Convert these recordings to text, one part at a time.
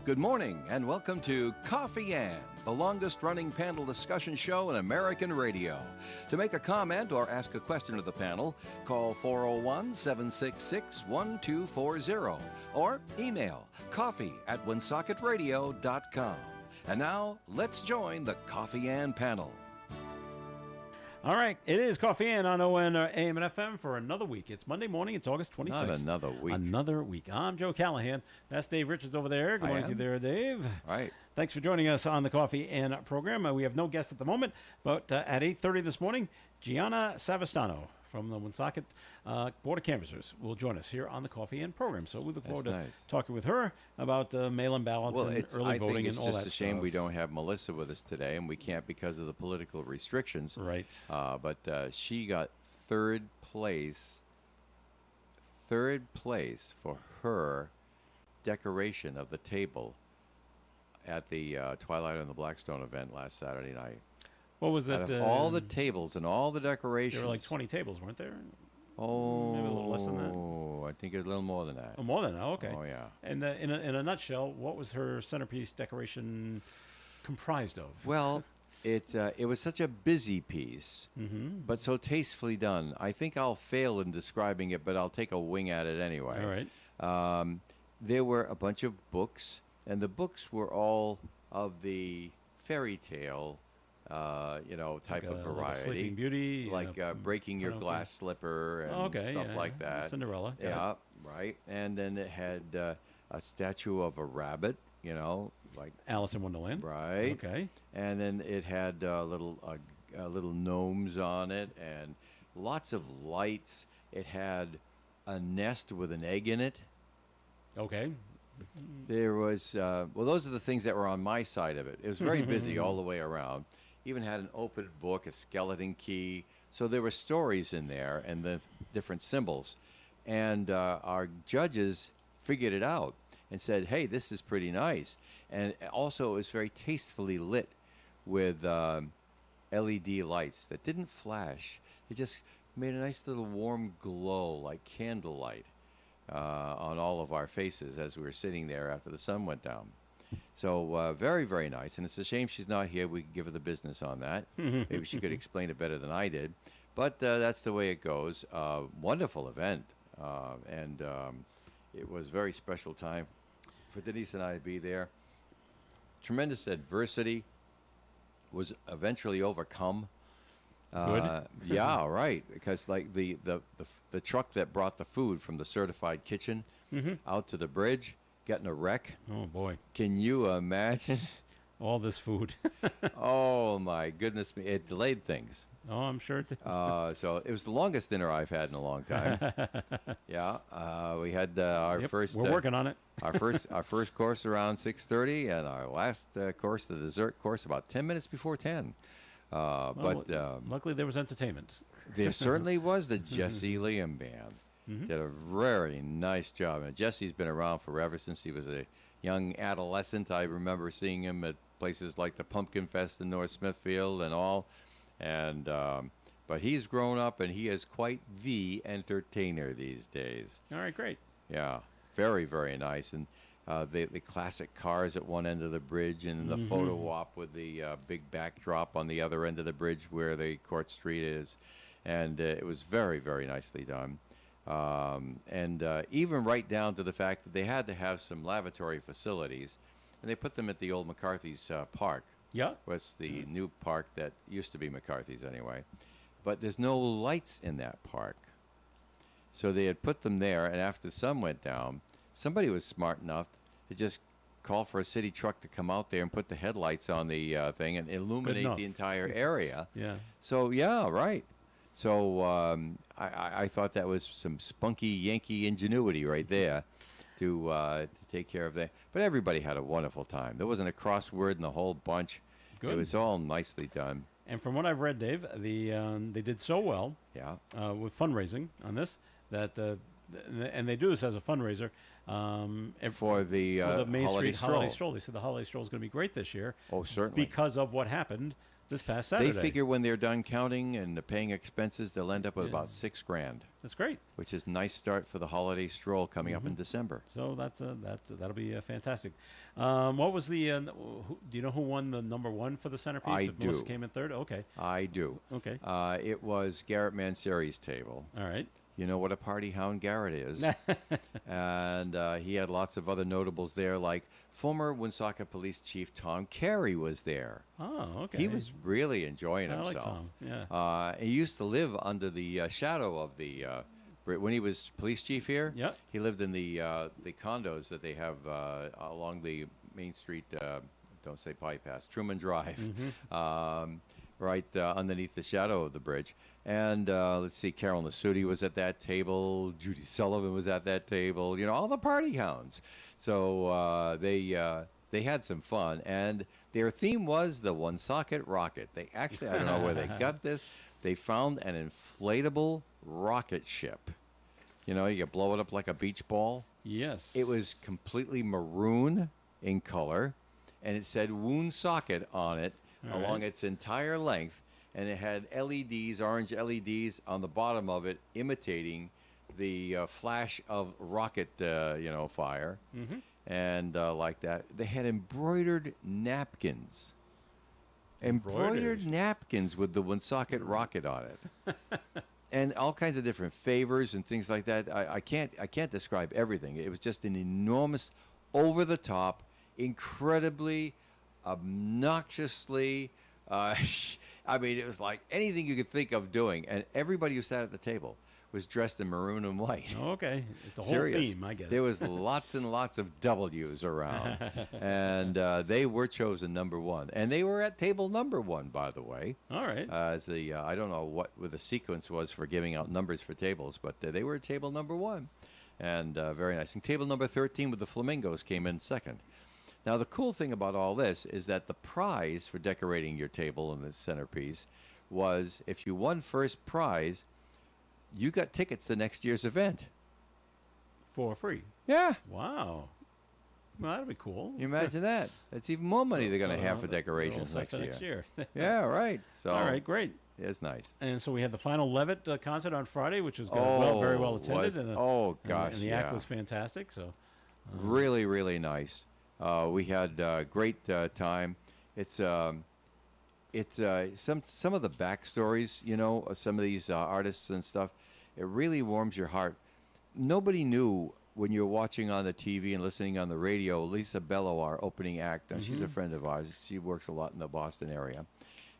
Good morning, and welcome to Coffee Ann, the longest-running panel discussion show in American radio. To make a comment or ask a question to the panel, call 401-766-1240 or email coffee@woonsocket.radio.com. And now, let's join the Coffee Ann panel. All right, it is Coffee Ann on ON AM and FM for another week. It's Monday morning. It's August 26th. Not another week. Another week. I'm Joe Callahan. That's Dave Richards over there. Good morning to you there, Dave. Right. Thanks for joining us on the Coffee Ann program. We have no guests at the moment, but at 8:30 this morning, Gianna Savastano from the Woonsocket Board of Canvassers will join us here on the Coffee Ann program. So we look forward to talking with her about mail-in ballots and early voting and all that stuff. It's just a shame we don't have Melissa with us today, and we can't because of the political restrictions. Right. But she got third place for her decoration of the table at the Twilight on the Blackstone event last Saturday night. What was it? Out of all the tables and all the decorations. There were like 20 tables, weren't there? Oh, maybe a little less than that. Oh, I think it's a little more than that. Oh, more than that. Okay. Oh, yeah. And in a nutshell, what was her centerpiece decoration comprised of? Well, it was such a busy piece, but so tastefully done. I think I'll fail in describing it, but I'll take a wing at it anyway. All right. There were a bunch of books, and the books were all of the fairy tale type of variety. Like Sleeping Beauty. Like Breaking Your Glass Slipper and stuff like that. Cinderella. Yeah, right. And then it had a statue of a rabbit, like Alice in Wonderland. Right. Okay. And then it had little gnomes on it and lots of lights. It had a nest with an egg in it. Okay. There was, those are the things that were on my side of it. It was very busy all the way around. Even had an open book, a skeleton key. So there were stories in there and the different symbols. And our judges figured it out and said, hey, this is pretty nice. And also it was very tastefully lit with LED lights that didn't flash. It just made a nice little warm glow like candlelight on all of our faces as we were sitting there after the sun went down. So very, very nice. And it's a shame she's not here. We could give her the business on that. Maybe she could explain it better than I did. But that's the way it goes. Wonderful event. And it was a very special time for Denise and I to be there. Tremendous adversity was eventually overcome. Good. Yeah, right. Because like the truck that brought the food from the certified kitchen out to the bridge, getting a wreck. Oh, boy. Can you imagine? All this food. Oh, my goodness me. It delayed things. Oh, I'm sure it did. So it was the longest dinner I've had in a long time. Yeah. We had our first... We're working on it. our first course around 6:30 and our last course, the dessert course, about 10 minutes before 10. Luckily there was entertainment. There certainly was. The Jesse Liam Band did a very nice job. And Jesse's been around forever since he was a young adolescent. I remember seeing him at places like the Pumpkin Fest in North Smithfield and all. And but he's grown up and he is quite the entertainer these days. All right, great. Yeah, very, very nice. And the classic cars at one end of the bridge and the photo op with the big backdrop on the other end of the bridge where the Court Street is. And it was very, very nicely done. And even right down to the fact that they had to have some lavatory facilities. And they put them at the old McCarthy's Park. Yeah. Was the new park that used to be McCarthy's anyway. But there's no lights in that park. So they had put them there, and after the sun went down, somebody was smart enough to just call for a city truck to come out there and put the headlights on the thing and illuminate the entire area. Yeah. So, yeah, right. So I thought that was some spunky Yankee ingenuity right there to take care of that. But everybody had a wonderful time. There wasn't a crossword in the whole bunch. Good. It was all nicely done. And from what I've read, Dave, they did so well with fundraising on this that and they do this as a fundraiser for the Main Holiday Street Stroll. Holiday Stroll. They said the Holiday Stroll is going to be great this year. Oh, certainly. Because of what happened This past Saturday. They figure when they're done counting and paying expenses, they'll end up with Yeah. about $6,000, That's great. which is a nice start for the holiday stroll coming up in December. So that'll be fantastic. What was the? Do you know who won the number one for the centerpiece? I If Melissa do. came in third. Okay. I do. Okay. It was Garrett Manzeri's table. All right. You know what a party hound Garrett is. And he had lots of other notables there, like former Woonsocket Police Chief Tom Carey was there. Oh, okay. He was really enjoying I like himself. Tom. Yeah. He used to live under the shadow of the when he was police chief here. Yep. He lived in the condos that they have along the Main Street. Don't say bypass Truman Drive, right underneath the shadow of the bridge. And let's see, Carol Nasuti was at that table. Judy Sullivan was at that table. You know, all the party hounds. So they had some fun, and their theme was the Woonsocket Rocket. They actually, I don't know where they got this. They found an inflatable rocket ship. You know, you blow it up like a beach ball. Yes. It was completely maroon in color, and it said Woonsocket on it All along right. its entire length, and it had LEDs, orange LEDs on the bottom of it, imitating the flash of rocket, fire. And like that, they had embroidered napkins. Embroidered napkins with the Woonsocket rocket on it. And all kinds of different favors and things like that. I can't describe everything. It was just an enormous, over the top, incredibly, obnoxiously. I mean, it was like anything you could think of doing, and everybody who sat at the table was dressed in maroon and white. Oh, okay. It's a whole Serious. theme. I get it. There was lots and lots of W's around, and they were chosen number one, and they were at table number one, by the way. All right. As the I don't know what the sequence was for giving out numbers for tables, but they were at table number one, and very nice. And table number 13 with the flamingos came in second. Now the cool thing about all this is that the prize for decorating your table in the centerpiece was, if you won first prize, you got tickets to next year's event. For free. Yeah. Wow. Well, that'll be cool. You imagine that? That's even more money they're going to have for they're all decorations set next for year. Yeah, right. So All right, great. it's nice. And so we had the final Levitt concert on Friday, which was very well attended. was- And, gosh, and the yeah. act was fantastic. So Really, really nice. We had a great time. It's some of the backstories, of some of these artists and stuff. It really warms your heart. Nobody knew when you're watching on the TV and listening on the radio. Lisa Bello, our opening act, she's a friend of ours. She works a lot in the Boston area,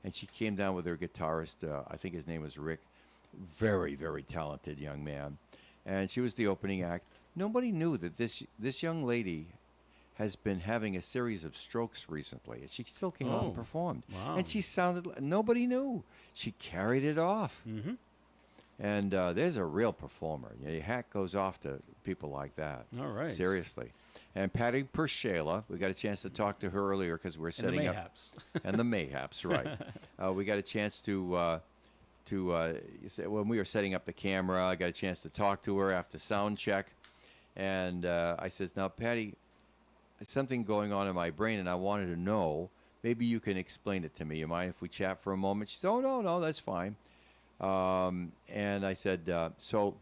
and she came down with her guitarist. I think his name was Rick. Very, very talented young man, and she was the opening act. Nobody knew that this young lady has been having a series of strokes recently. She still came out and performed. Wow. And she sounded, nobody knew. She carried it off. Mm-hmm. And there's a real performer. Your hat goes off to people like that. All right. Seriously. And Patty Pershela, we got a chance to talk to her earlier because we're And the setting up. Mayhaps. And the Mayhaps, right. We got a chance to when we were setting up the camera, I got a chance to talk to her after sound check. And I says, now, Patty, there's something going on in my brain, and I wanted to know. Maybe you can explain it to me. You mind if we chat for a moment? She said, oh, no, that's fine. And I said, so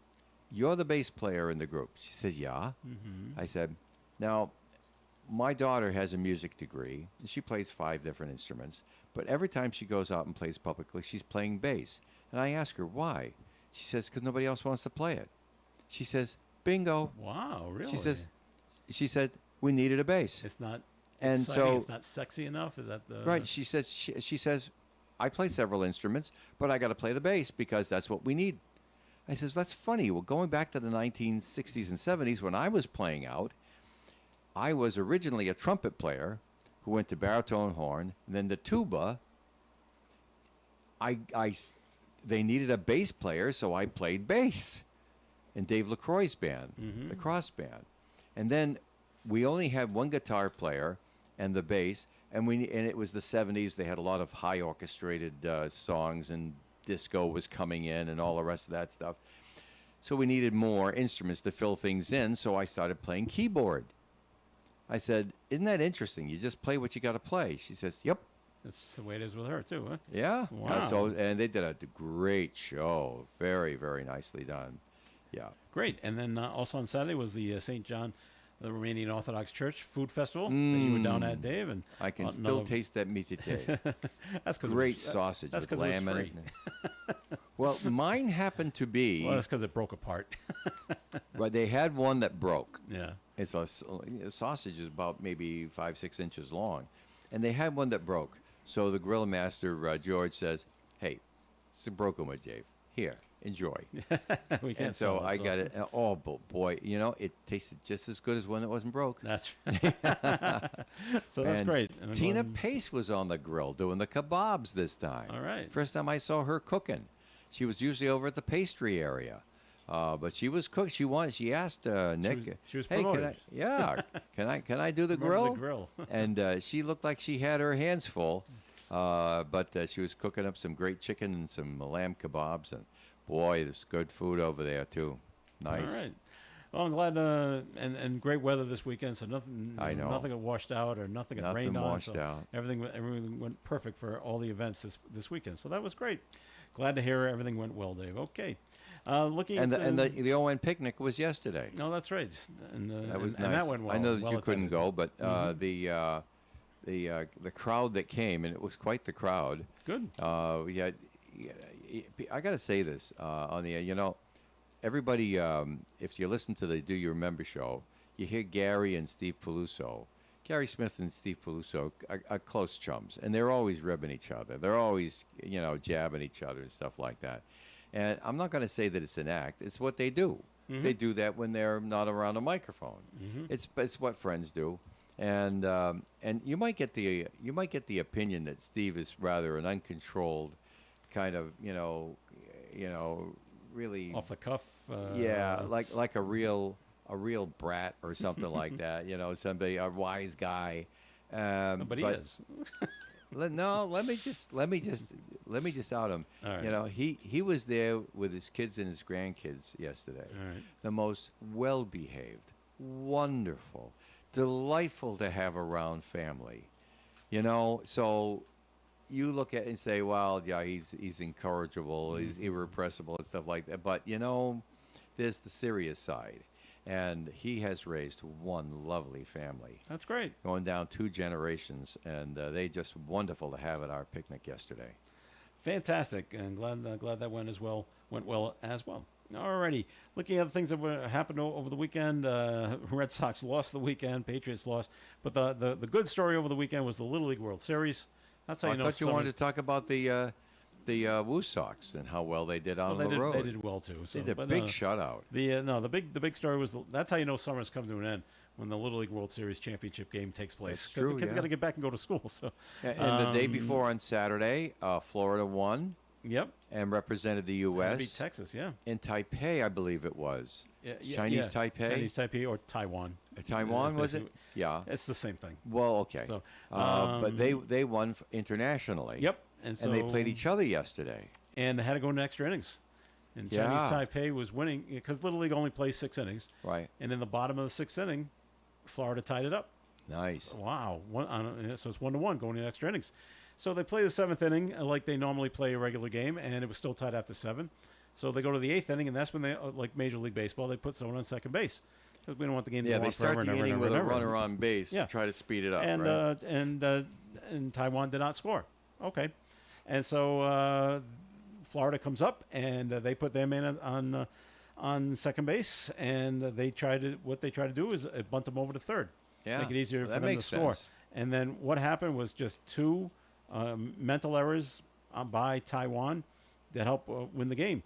you're the bass player in the group? She said, yeah. Mm-hmm. I said, now, my daughter has a music degree. She plays 5 different instruments. But every time she goes out and plays publicly, she's playing bass. And I ask her, why? She says, because nobody else wants to play it. She says, bingo. Wow, really? She said, we needed a bass. It's not And exciting, so- it's not sexy enough? Is that the... Right. She says, I play several instruments, but I got to play the bass because that's what we need. I says, that's funny. Well, going back to the 1960s and 70s when I was playing out, I was originally a trumpet player who went to baritone horn, and then the tuba. They needed a bass player, so I played bass in Dave LaCroix's band, the Cross Band. And then we only had one guitar player and the bass, and it was the 70s. They had a lot of high orchestrated songs, and disco was coming in and all the rest of that stuff. So we needed more instruments to fill things in, so I started playing keyboard. I said, isn't that interesting? You just play what you got to play. She says, yep. That's the way it is with her too, huh? Yeah. Wow. So and they did a great show. Very, very nicely done. Yeah. Great. And then also on Saturday was the St. John, the Romanian Orthodox Church Food Festival that you were down at, Dave. And I can still taste that mitite. that's because Great sausage that's with 'cause it was lamb in free. it. Well, mine happened to be. Well, that's because it broke apart. But they had one that broke. Yeah. It's a sausage is about maybe 5-6 inches long, and they had one that broke. So the grill master George says, "Hey, it's a broken one, Dave. Here, enjoy." We can't And so sell it, I got it. Oh, boy, it tasted just as good as one that wasn't broke. That's so that's And greet. And I'm Tina glad- Pace was on the grill doing the kebabs this time. All right. First time I saw her cooking. She was usually over at the pastry area. But she was cooked. She asked Nick, she was "Hey, promoted." can I do the Remember grill?" the grill. And she looked like she had her hands full. But she was cooking up some great chicken and some lamb kebabs, and boy, there's good food over there too. Nice. All right. Well, I'm glad, and great weather this weekend. So nothing, I know. nothing got washed out or nothing got Nothing rained on. washed So out. everything went perfect for all the events this weekend. So that was great. Glad to hear everything went well, Dave. Okay. Looking And at the ON picnic was yesterday. no, that's right. And That was and nice. that went well. I know that well you couldn't attended. go, but the crowd that came, and it was quite the crowd. Good. Yeah, I got to say this on the everybody. If you listen to the Do You Remember show, you hear Gary and Steve Peluso. Gary Smith and Steve Peluso are close chums, and they're always ribbing each other. They're always jabbing each other and stuff like that. And I'm not going to say that it's an act. It's what they do. They do that when they're not around a microphone. It's what friends do. And you might get the opinion that Steve is rather an uncontrolled kind of really Off the cuff. like a real brat or something like that. Somebody, a wise guy. But he is. Let me just out him. All right. He was there with his kids and his grandkids yesterday. All right. The most well-behaved, wonderful, delightful to have around family. So you look at it and say, well, yeah, he's incorrigible, he's irrepressible and stuff like that. But there's the serious side. And he has raised one lovely family, That's great. going down 2 generations, and they just wonderful to have at our picnic yesterday. Fantastic, and glad that went well as well. Alrighty, looking at the things that happened over the weekend. Red Sox lost the weekend. Patriots lost, but the good story over the weekend was the Little League World Series. That's how I you know. thought you wanted to talk about the Woo Sox and how well they did on the road. They did well too. So, They did a but, big shutout. The big story was that's how you know summer's come to an end when the Little League World Series championship game takes place. That's 'Cause true, the kids yeah. got to get back and go to school. So, And the day before on Saturday, Florida won yep, and represented the they U.S. beat Texas. Yeah, in Taipei, I believe it was. yeah, Chinese Taipei? Chinese Taipei or Taiwan. Taiwan, It's was it? basically- Yeah. It's the same thing. Well, okay. So, but they won internationally. Yep, and so And they played each other yesterday. and had to go into extra innings. And Yeah. Chinese Taipei was winning because Little League only plays 6 innings. Right. And in the bottom of the 6th inning, Florida tied it up. Nice. Wow. So it's 1-1 going in extra innings. So they play the 7th inning like they normally play a regular game, and it was still tied after 7. So they go to the 8th inning, and that's when they, like Major League Baseball, they put someone on second base. Because we don't want the game to Yeah, go they on start forever the and ever inning and with ever a and ever. runner on base Yeah. to try to speed it up, And right? And Taiwan did not score. Okay. And so Florida comes up, and they put their man on second base, and what they try to do is bunt them over to third. Yeah. Make it easier Well, for that them to makes score. sense. And then what happened was just 2 mental errors by Taiwan that helped win the game.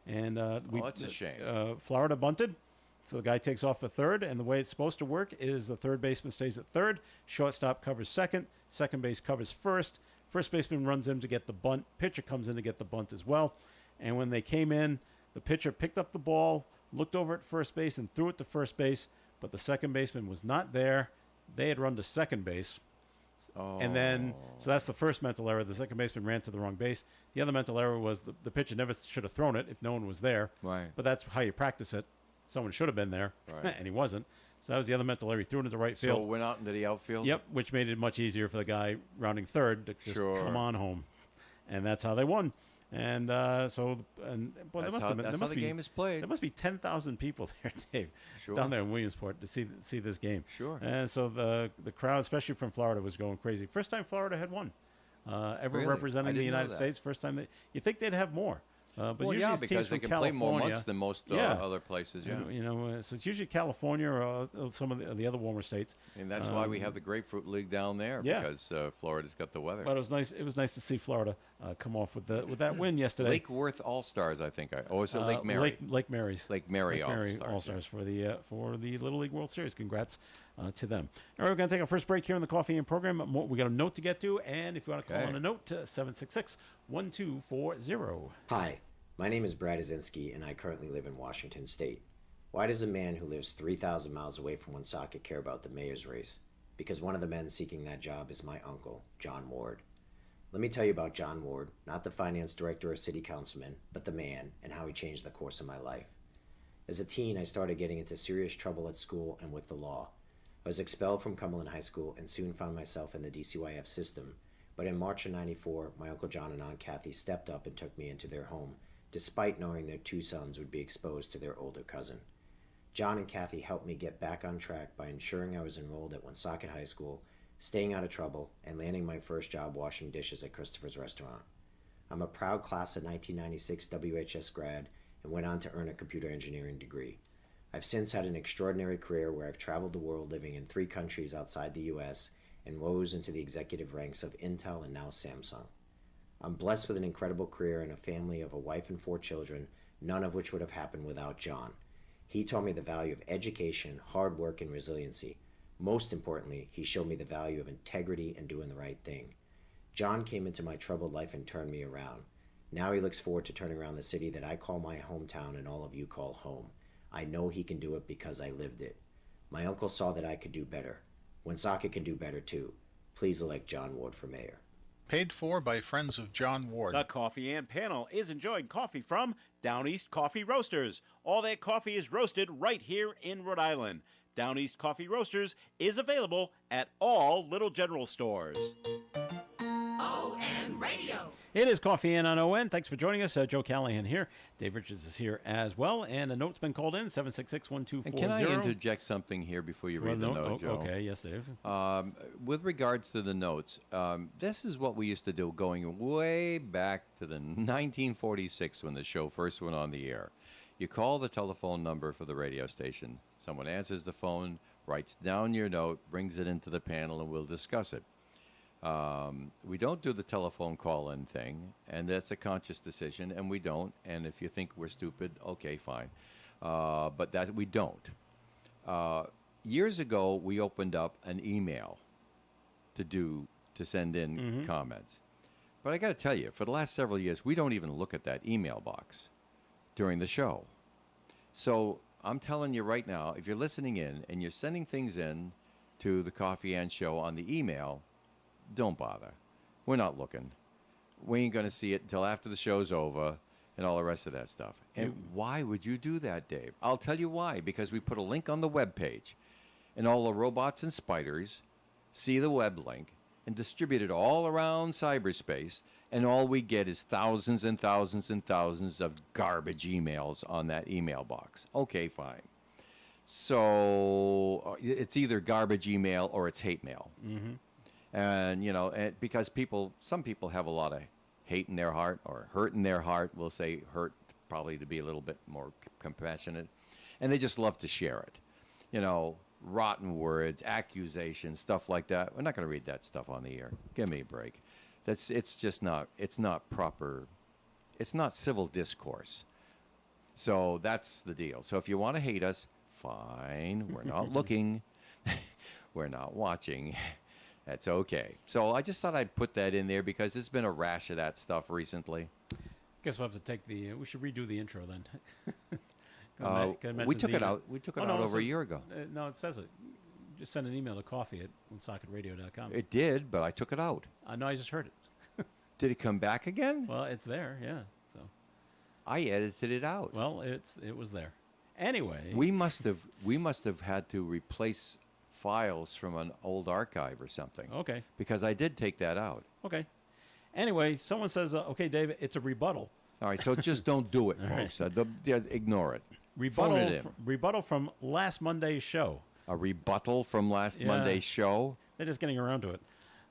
And that's a shame. Florida bunted, so the guy takes off for third. And the way it's supposed to work is the third baseman stays at third, shortstop covers second, second base covers first baseman runs in to get the bunt, pitcher comes in to get the bunt as well. And when they came in, the pitcher picked up the ball, looked over at first base, and threw it to first base. But the second baseman was not there. They had run to second base. And then, so that's the first mental error. The second baseman ran to the wrong base. The other mental error was the pitcher never should have thrown it if no one was there. Right. But that's how you practice it. someone should have been there, Right. and he wasn't. So that was the other mental error. He threw it into right So field. went out into the outfield. Yep, which made it much easier for the guy rounding third to just Sure. come on home, and that's how they won. And boy, there That's must how, have been, that's there how must the be game is played. there must be 10,000 people there, Dave, Sure. down there in Williamsport to see this game. Sure. And so the crowd, especially from Florida, was going crazy. First time Florida had won, ever Really? representing I the didn't know United that. States. First time you think they'd have more, but Well, usually yeah, it's teams because they from can play more California. months than most Yeah. other places. Yeah. So it's usually California or some of the other warmer states. And that's why we have the Grapefruit League down there, yeah. because Florida's got the weather. But it was nice. It was nice to see Florida come off with that win yesterday. Lake Worth All Stars, I think. Or is it Lake Mary? Lake Mary's. Lake Mary Lake Mary All-Stars, All-Stars for the Little League World Series. Congrats to them. All right, we're going to take our first break here in the Coffee and program. We got a note to get to, and if you want to call Okay. on a note, 766-1240. Hi, my name is Brad Azinski, and I currently live in Washington State. Why does a man who lives 3,000 miles away from Woonsocket care about the mayor's race? Because one of the men seeking that job is my uncle, John Ward. Let me tell you about John Ward, not the finance director or city councilman, but the man, and how he changed the course of my life. As a teen, I started getting into serious trouble at school and with the law. I was expelled from Cumberland High School and soon found myself in the DCYF system. But in March of '94, my Uncle John and Aunt Kathy stepped up and took me into their home, despite knowing their two sons would be exposed to their older cousin. John and Kathy helped me get back on track by ensuring I was enrolled at Woonsocket High School, staying out of trouble, and landing my first job washing dishes at Christopher's Restaurant. I'm a proud class of 1996 WHS grad and went on to earn a computer engineering degree. I've since had an extraordinary career where I've traveled the world living in 3 countries outside the US and rose into the executive ranks of Intel and now Samsung. I'm blessed with an incredible career and a family of a wife and 4 children, none of which would have happened without John. He taught me the value of education, hard work, and resiliency. Most importantly, he showed me the value of integrity and doing the right thing. John came into my troubled life and turned me around. Now he looks forward to turning around the city that I call my hometown and all of you call home. I know he can do it because I lived it. My uncle saw that I could do better. Woonsocket can do better too. Please elect John Ward for mayor. Paid for by friends of John Ward. The Coffee and panel is enjoying coffee from Down East Coffee Roasters. All their coffee is roasted right here in Rhode Island. Down East Coffee Roasters is available at all Little General stores. ON Radio. It is Coffee In on ON. Thanks for joining us. Joe Callahan here. Dave Richards is here as well. And a note's been called in, 766-1240. And can I interject something here before you read the note, Joe? Okay, yes, Dave. With regards to the notes, this is what we used to do going way back to the 1946 when the show first went on the air. You call the telephone number for the radio station. Someone answers the phone, writes down your note, brings it into the panel, and we'll discuss it. We don't do the telephone call-in thing, and that's a conscious decision, and we don't. And if you think we're stupid, okay, fine. But that we don't. Years ago, we opened up an email to send in comments. But I got to tell you, for the last several years, we don't even look at that email box during the show. So I'm telling you right now, if you're listening in and you're sending things in to the Coffee and Show on the email, don't bother. We're not looking. We ain't going to see it until after the show's over and all the rest of that stuff. And why would you do that, Dave? I'll tell you why. Because we put a link on the web page, and all the robots and spiders see the web link and distribute it all around cyberspace, and all we get is thousands and thousands and thousands of garbage emails on that email box. Okay, fine. So it's either garbage email or it's hate mail. And, you know, because some people have a lot of hate in their heart or hurt in their heart. We'll say hurt probably to be a little bit more compassionate. And they just love to share it. You know, rotten words, accusations, stuff like that. We're not going to read that stuff on the air. Give me a break. It's not proper. It's not civil discourse. So that's the deal. So if you want to hate us, fine. We're not looking. We're not watching. That's okay. So I just thought I'd put that in there because there's been a rash of that stuff recently. Guess we'll have to we should redo the intro then. We took it out. We took it out over a year ago. No, it says it. Just send an email to coffee@woonsocketradio.com. It did, but I took it out. No, I just heard it. Did it come back again? Well, it's there, yeah. So, I edited it out. well, it was there. Anyway, We must have had to replace files from an old archive or something. okay, Because I did take that out. okay. Anyway, someone says, okay, David, it's a rebuttal. All right, so just don't do it, All right. folks. Ignore it. Rebuttal, Phone it in. rebuttal from last Monday's show. A rebuttal from last Yeah. Monday's show. They're just getting around to it.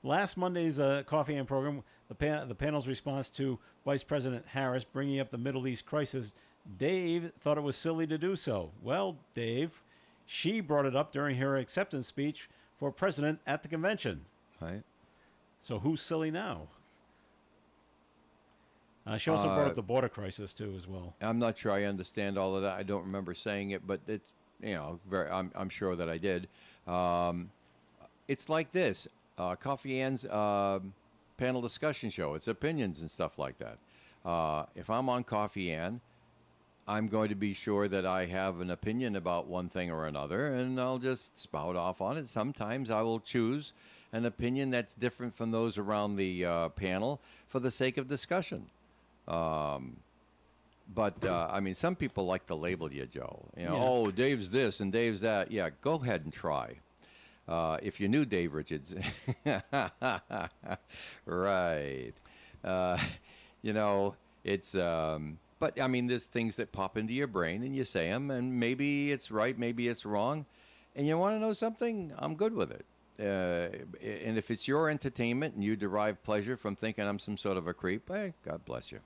Last Monday's Coffee and program, the panel's response to Vice President Harris bringing up the Middle East crisis, Dave thought it was silly to do so. Well, Dave, she brought it up during her acceptance speech for president at the convention. Right. So who's silly now? She also brought up the border crisis too, as well. I'm not sure I understand all of that. I don't remember saying it, but it's I'm sure that I did. It's like this. Coffee Ann's panel discussion show. It's opinions and stuff like that. If I'm on Coffee Ann, I'm going to be sure that I have an opinion about one thing or another, and I'll just spout off on it. Sometimes I will choose an opinion that's different from those around the panel for the sake of discussion. But I mean, some people like to label you, Joe. Oh, Dave's this and Dave's that. Yeah, go ahead and try. If you knew Dave Richards, right? It's. But I mean, there's things that pop into your brain, and you say them, and maybe it's right, maybe it's wrong, and you want to know something. I'm good with it. And if it's your entertainment and you derive pleasure from thinking I'm some sort of a creep, hey, God bless you.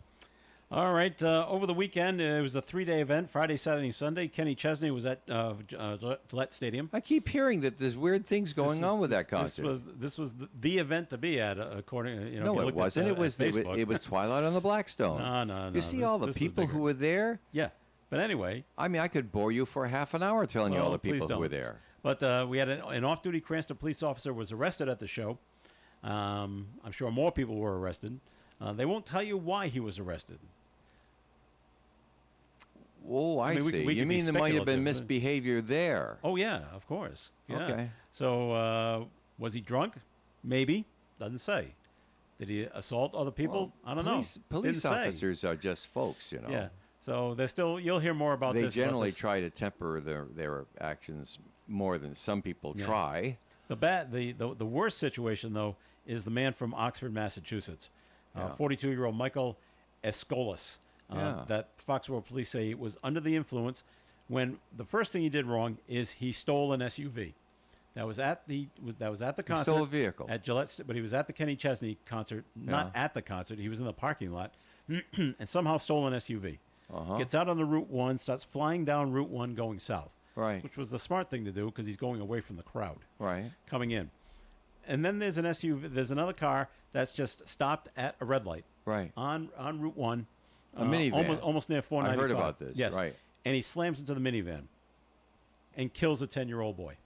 All right. Over the weekend, it was a 3-day event, Friday, Saturday, Sunday. Kenny Chesney was at Gillette Stadium. I keep hearing that there's weird things going on with that concert. This was the event to be at, according if no, you it looked wasn't. at, it was Facebook. it was Twilight on the Blackstone. No. You see all the this was people bigger. who were there. Yeah, but anyway. I mean, I could bore you for half an hour telling you all the please people who were don't. there. But we had an off-duty Cranston police officer was arrested at the show. I'm sure more people were arrested. They won't tell you why he was arrested. Oh, I mean, see. we You could be mean there might have been speculative. misbehavior there? Oh yeah, of course. Yeah. Okay. So was he drunk? Maybe. Doesn't say. Did he assault other people? Well, I don't police, know. Police Didn't say. officers are just folks, you know. Yeah. So they're still. You'll hear more about They this. generally try to temper their actions more than some people try. The worst situation though is the man from Oxford, Massachusetts, Yeah. 42-year-old Michael Escolas. Yeah. That Foxborough police say was under the influence when the first thing he did wrong is he stole an SUV. That was at the concert. Stole a vehicle. At Gillette, but he was at the Kenny Chesney concert, not at the concert. He was in the parking lot, and somehow stole an SUV. Gets out on the Route 1, starts flying down Route 1 going south. Right. Which was the smart thing to do because he's going away from the crowd. Right. Coming in. And then there's an SUV, there's another car that's just stopped at a red light. Right. On Route 1. A minivan. Almost near 495. I heard about this. Yes. Right. And he slams into the minivan and kills a 10-year-old boy,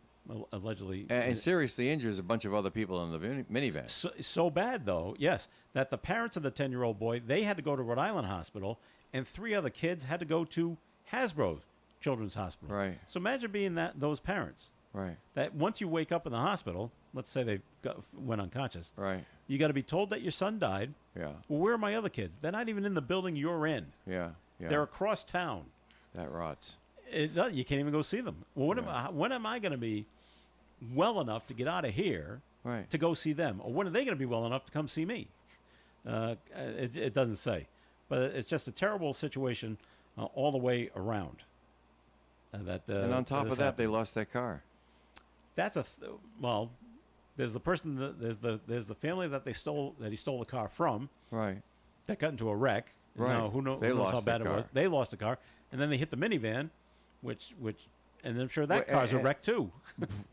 allegedly. And seriously injures a bunch of other people in the minivan. So bad, though, yes, that the parents of the 10-year-old boy, they had to go to Rhode Island Hospital, and 3 other kids had to go to Hasbro Children's Hospital. Right. So imagine being those parents. Right. That once you wake up in the hospital, let's say they went unconscious. Right. You got to be told that your son died. Yeah. Well, where are my other kids? They're not even in the building you're in. Yeah. Yeah. They're across town. That rots. You can't even go see them. Well, when am I going to be well enough to get out of here Right. to go see them? Or when are they going to be well enough to come see me? It doesn't say. But it's just a terrible situation all the way around. And on top of that, they lost their car. That's there's the person there's the family that he stole the car from. Right. That got into a wreck. Right. Now, who knows They how lost bad their it was? car. They lost the car, and then they hit the minivan, which and I'm sure that Well, car's a wreck too.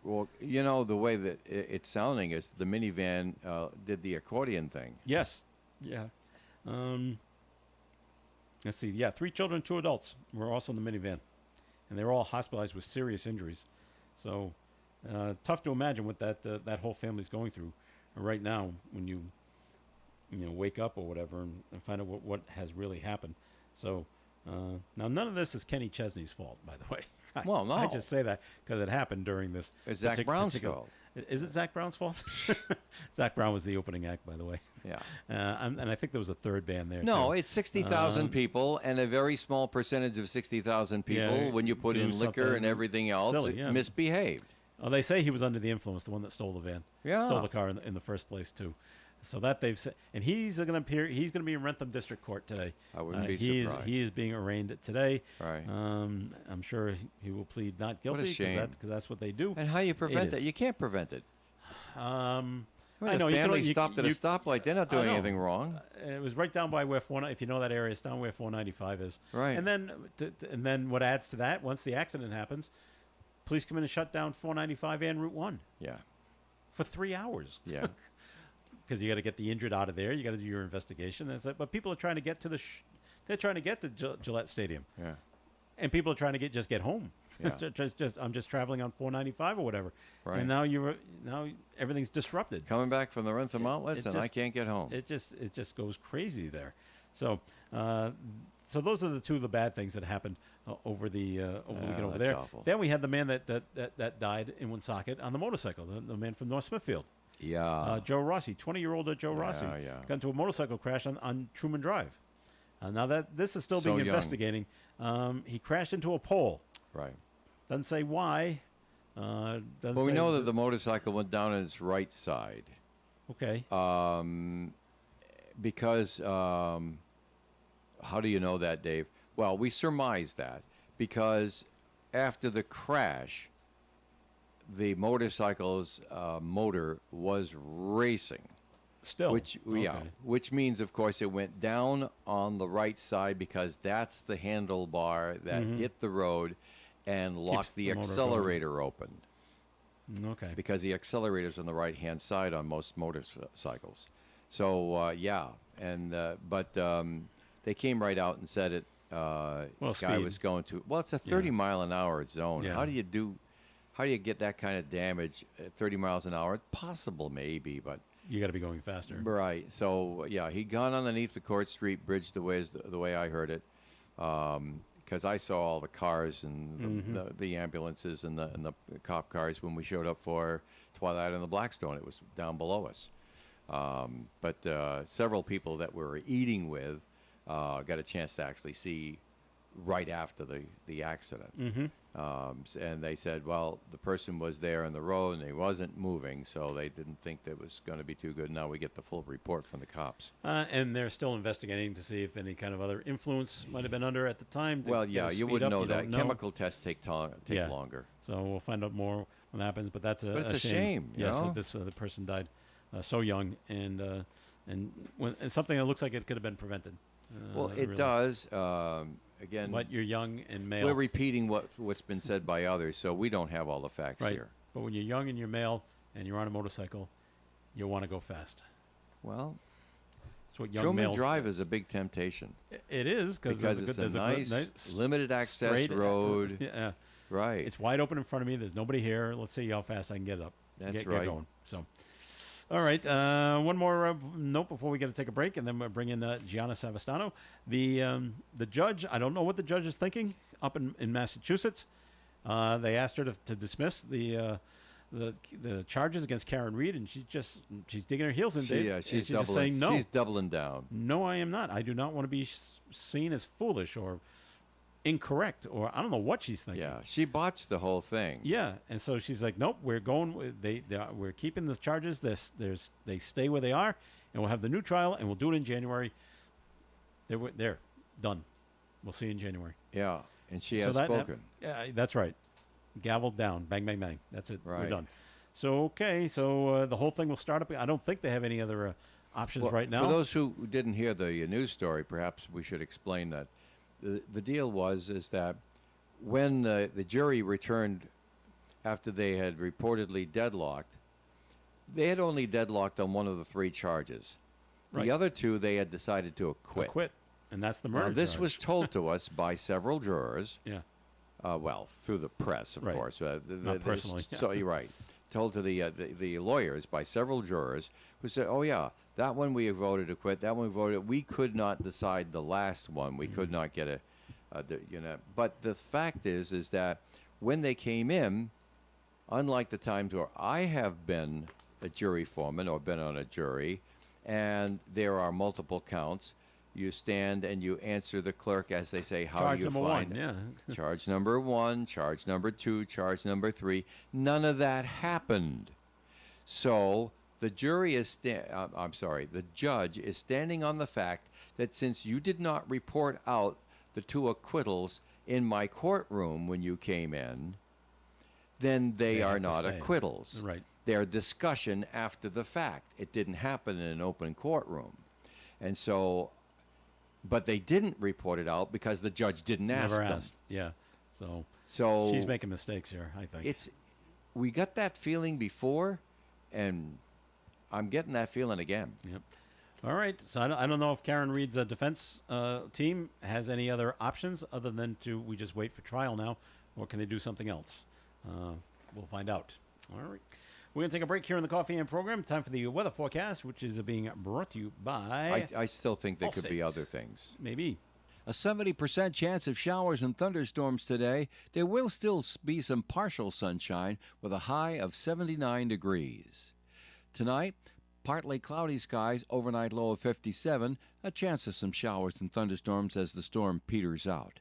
Well, the way that it's sounding is the minivan did the accordion thing. Yes. Yeah. Let's see. Yeah, 3 children, 2 adults were also in the minivan, and they were all hospitalized with serious injuries. So tough to imagine what that whole family's going through right now when you wake up or whatever and find out what has really happened. So now none of this is Kenny Chesney's fault, by the way. Well, no. I just say that because it happened during this. It's Zach Brown's fault. Is it Zach Brown's fault? Zach Brown was the opening act, by the way. Yeah. And I think there was a third band there. No, too. it's 60,000 people, and a very small percentage of 60,000 people, Yeah, when you put do in liquor and something everything else, silly, yeah. misbehaved. Oh, they say he was under the influence, the one that stole the van. Yeah. Stole the car in the first place, too. So that they've said, and he's going to appear. He's going to be in Rentham District Court today. I wouldn't be he surprised. He is being arraigned today. Right. I'm sure he will plead not guilty shame. because that's what they do. And how you prevent It that? is. You can't prevent it. Um, When I know the you can family you- stopped at a you- stoplight, they're not doing know. anything wrong. It was right down by where if you know that area, it's down where 495 is. Right. And then and then what adds to that? Once the accident happens, police come in and shut down 495 and Route 1 Yeah. for 3 hours. Yeah. Because you got to get the injured out of there. You got to do your investigation. But people are trying to get to they're trying to get to Gillette Stadium, Yeah. and people are trying to just get home. Yeah. I'm just traveling on 495 or whatever. Right. And now everything's disrupted. Coming back from the Rentham outlets, it and I just- can't get home. It just goes crazy there. So so those are the two of the bad things that happened over the weekend over that's there. awful. Then we had the man that died in Woonsocket on the motorcycle. The man from North Smithfield, Yeah. Joe Rossi, 20-year-old Joe Rossi, yeah. got into a motorcycle crash on Truman Drive. Now that this is still So being young. investigating, he crashed into a pole. Right. Doesn't say why. Doesn't Well, we say know that the motorcycle went down on its right side. okay. Because how do you know that, Dave? Well, we surmise that because after the crash, the motorcycle's motor was racing, Still, which means, of course, it went down on the right side because that's the handlebar that hit the road and locked the the motor going. accelerator open. Okay. Because the accelerator's on the right-hand side on most motorcycles. So but they came right out and said it. Guy speed. was going to. Well, it's a 30-mile-an-hour zone. Yeah. How do you get that kind of damage at 30 miles an hour? Possible, maybe, but You got to be going faster. right. So yeah, he'd gone underneath the Court Street Bridge the way I heard it. Because I saw all the cars and the ambulances and the cop cars when we showed up for Twilight on the Blackstone. It was down below us. But several people that we were eating with got a chance to actually see right after the accident. And they said, well, the person was there on the road and he wasn't moving, so they didn't think that was going to be too good. Now we get the full report from the cops. And they're still investigating to see if any kind of other influence might have been under at the time. to Well, get yeah, us you speed wouldn't up. know You that. don't know. Chemical tests take Yeah. longer. So we'll find out more when that happens. But that's a, But it's a shame, you Yes, know? the person died so young, and something that looks like it could have been prevented. Well, it really. does. Again, But you're young and male. we're repeating what's been said by others, so we don't have all the facts right. here. But when you're young and you're male and you're on a motorcycle, you want to go fast. Well, That's what young Truman males. Drive is a big temptation It is because it's a there's nice, limited access straight- road. Yeah. Right. It's wide open in front of me. There's nobody here. Let's see how fast I can get up. That's get right. going. So, all right. One more note before we got to take a break, and then we'll bring in Gianna Savastano. The judge. I don't know what the judge is thinking up in Massachusetts. They asked her to dismiss the charges against Karen Reed, and she's digging her heels in. Dave, and she's just doubling. saying no. She's doubling down. No, I am not. I do not want to be seen as foolish or incorrect, or I don't know what she's thinking. Yeah, she botched the whole thing. Yeah, and so she's like, "Nope, we're going. We're keeping the charges. They stay where they are, and we'll have the new trial, and we'll do it in January. They're done. We'll see you in January." Yeah, and she So has spoken. Yeah, that's right. Gavelled down. Bang, bang, bang. That's it. We're Right. done. So okay, so the whole thing will start up. I don't think they have any other options Well, right now. For those who didn't hear the news story, perhaps we should explain that the deal is that when the jury returned after they had reportedly deadlocked, they had only deadlocked on one of the three charges. Right. The other two they had decided to acquit. Quit, and that's the Now, murder. this charge. was told to us by several jurors. yeah. Well, through the press, of Right. course. Not personally. So you're right. Told to the lawyers by several jurors who said, "Oh yeah, that one we voted to quit. That one we voted. We could not decide the last one. We could not get a. But the fact is that when they came in, unlike the times where I have been a jury foreman or been on a jury, and there are multiple counts, you stand and you answer the clerk as they say, how Charge do you number find one, it? yeah. Charge number 1, charge number 2, charge number 3. None of that happened. So the the judge is standing on the fact that since you did not report out the 2 acquittals in my courtroom when you came in, then they are have to not stay. acquittals. Right. They're discussion after the fact. It didn't happen in an open courtroom. And so, but they didn't report it out because the judge didn't ask Never them. asked. Yeah. So So she's making mistakes here, I think. we got that feeling before, and I'm getting that feeling again. Yep. All right. So I don't know if Karen Reed's defense team has any other options other than we just wait for trial now, or can they do something else? We'll find out. All right. We're going to take a break here in the Coffee and program. Time for the weather forecast, which is being brought to you by I still think there could be Allstate. other things. Maybe. A 70% chance of showers and thunderstorms today. There will still be some partial sunshine with a high of 79 degrees. Tonight, partly cloudy skies, overnight low of 57, a chance of some showers and thunderstorms as the storm peters out.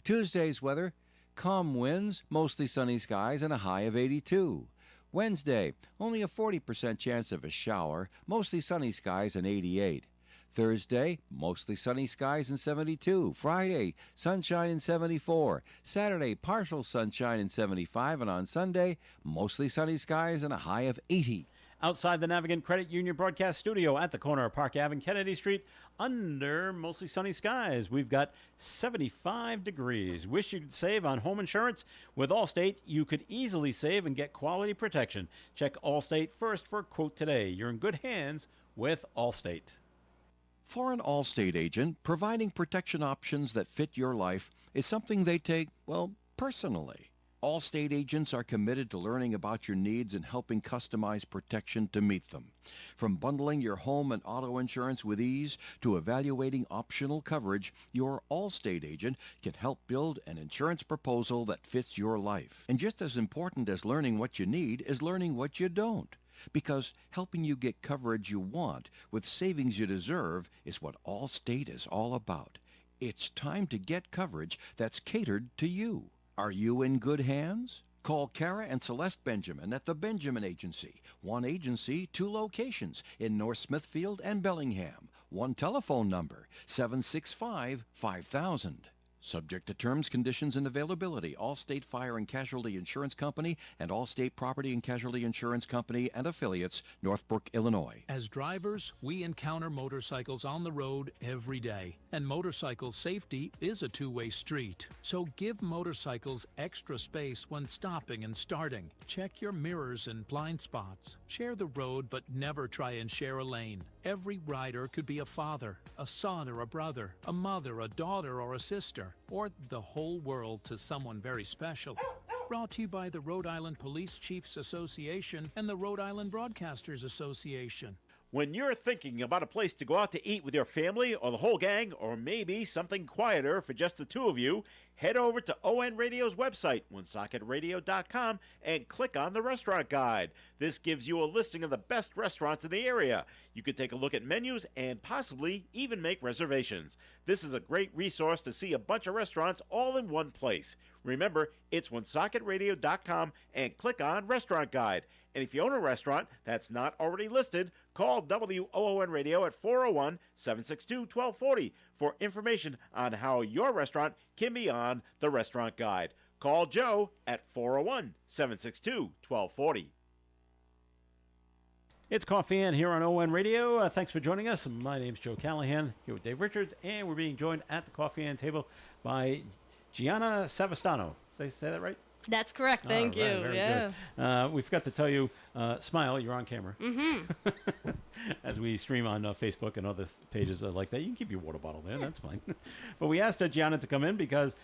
Tuesday's weather, calm winds, mostly sunny skies, and a high of 82. Wednesday, only a 40% chance of a shower, mostly sunny skies and 88. Thursday, mostly sunny skies and 72. Friday, sunshine and 74. Saturday, partial sunshine and 75. And on Sunday, mostly sunny skies and a high of 80. Outside the Navigant Credit Union broadcast studio at the corner of Park Ave and Kennedy Street, under mostly sunny skies, we've got 75 degrees. Wish you could save on home insurance? With Allstate, you could easily save and get quality protection. Check Allstate first for a quote today. You're in good hands with Allstate. For an Allstate agent, providing protection options that fit your life is something they take, well, personally. Allstate agents are committed to learning about your needs and helping customize protection to meet them. From bundling your home and auto insurance with ease to evaluating optional coverage, your Allstate agent can help build an insurance proposal that fits your life. And just as important as learning what you need is learning what you don't. Because helping you get coverage you want with savings you deserve is what Allstate is all about. It's time to get coverage that's catered to you. Are you in good hands? Call Kara and Celeste Benjamin at the Benjamin Agency. One agency, 2 locations in North Smithfield and Bellingham. One telephone number, 765-5000. Subject to terms, conditions, and availability. Allstate Fire and Casualty Insurance Company and Allstate Property and Casualty Insurance Company and affiliates, Northbrook, Illinois. As drivers, we encounter motorcycles on the road every day, and motorcycle safety is a two-way street. So give motorcycles extra space when stopping and starting. Check your mirrors and blind spots. Share the road, but never try and share a lane. Every rider could be a father, a son or a brother, a mother, a daughter or a sister, or the whole world to someone very special. Brought to you by the Rhode Island Police Chiefs Association and the Rhode Island Broadcasters Association. When you're thinking about a place to go out to eat with your family or the whole gang, or maybe something quieter for just the two of you, head over to ON Radio's website, wonsocketradio.com, and click on the restaurant guide. This gives you a listing of the best restaurants in the area. You can take a look at menus and possibly even make reservations. This is a great resource to see a bunch of restaurants all in one place. Remember, it's wonsocketradio.com and click on Restaurant Guide. And if you own a restaurant that's not already listed, call WOON Radio at 401-762-1240 for information on how your restaurant can be on the Restaurant Guide. Call Joe at 401-762-1240. It's Coffee In here on ON Radio. Thanks for joining us. My name's Joe Callahan here with Dave Richards, and we're being joined at the Coffee In table by Gianna Savastano. Did I say that right? That's correct. Thank you. Very Yeah. good. We forgot to tell you, smile, you're on camera. Mm-hmm. As we stream on Facebook and other pages like that. You can keep your water bottle there. That's fine. But we asked Gianna to come in because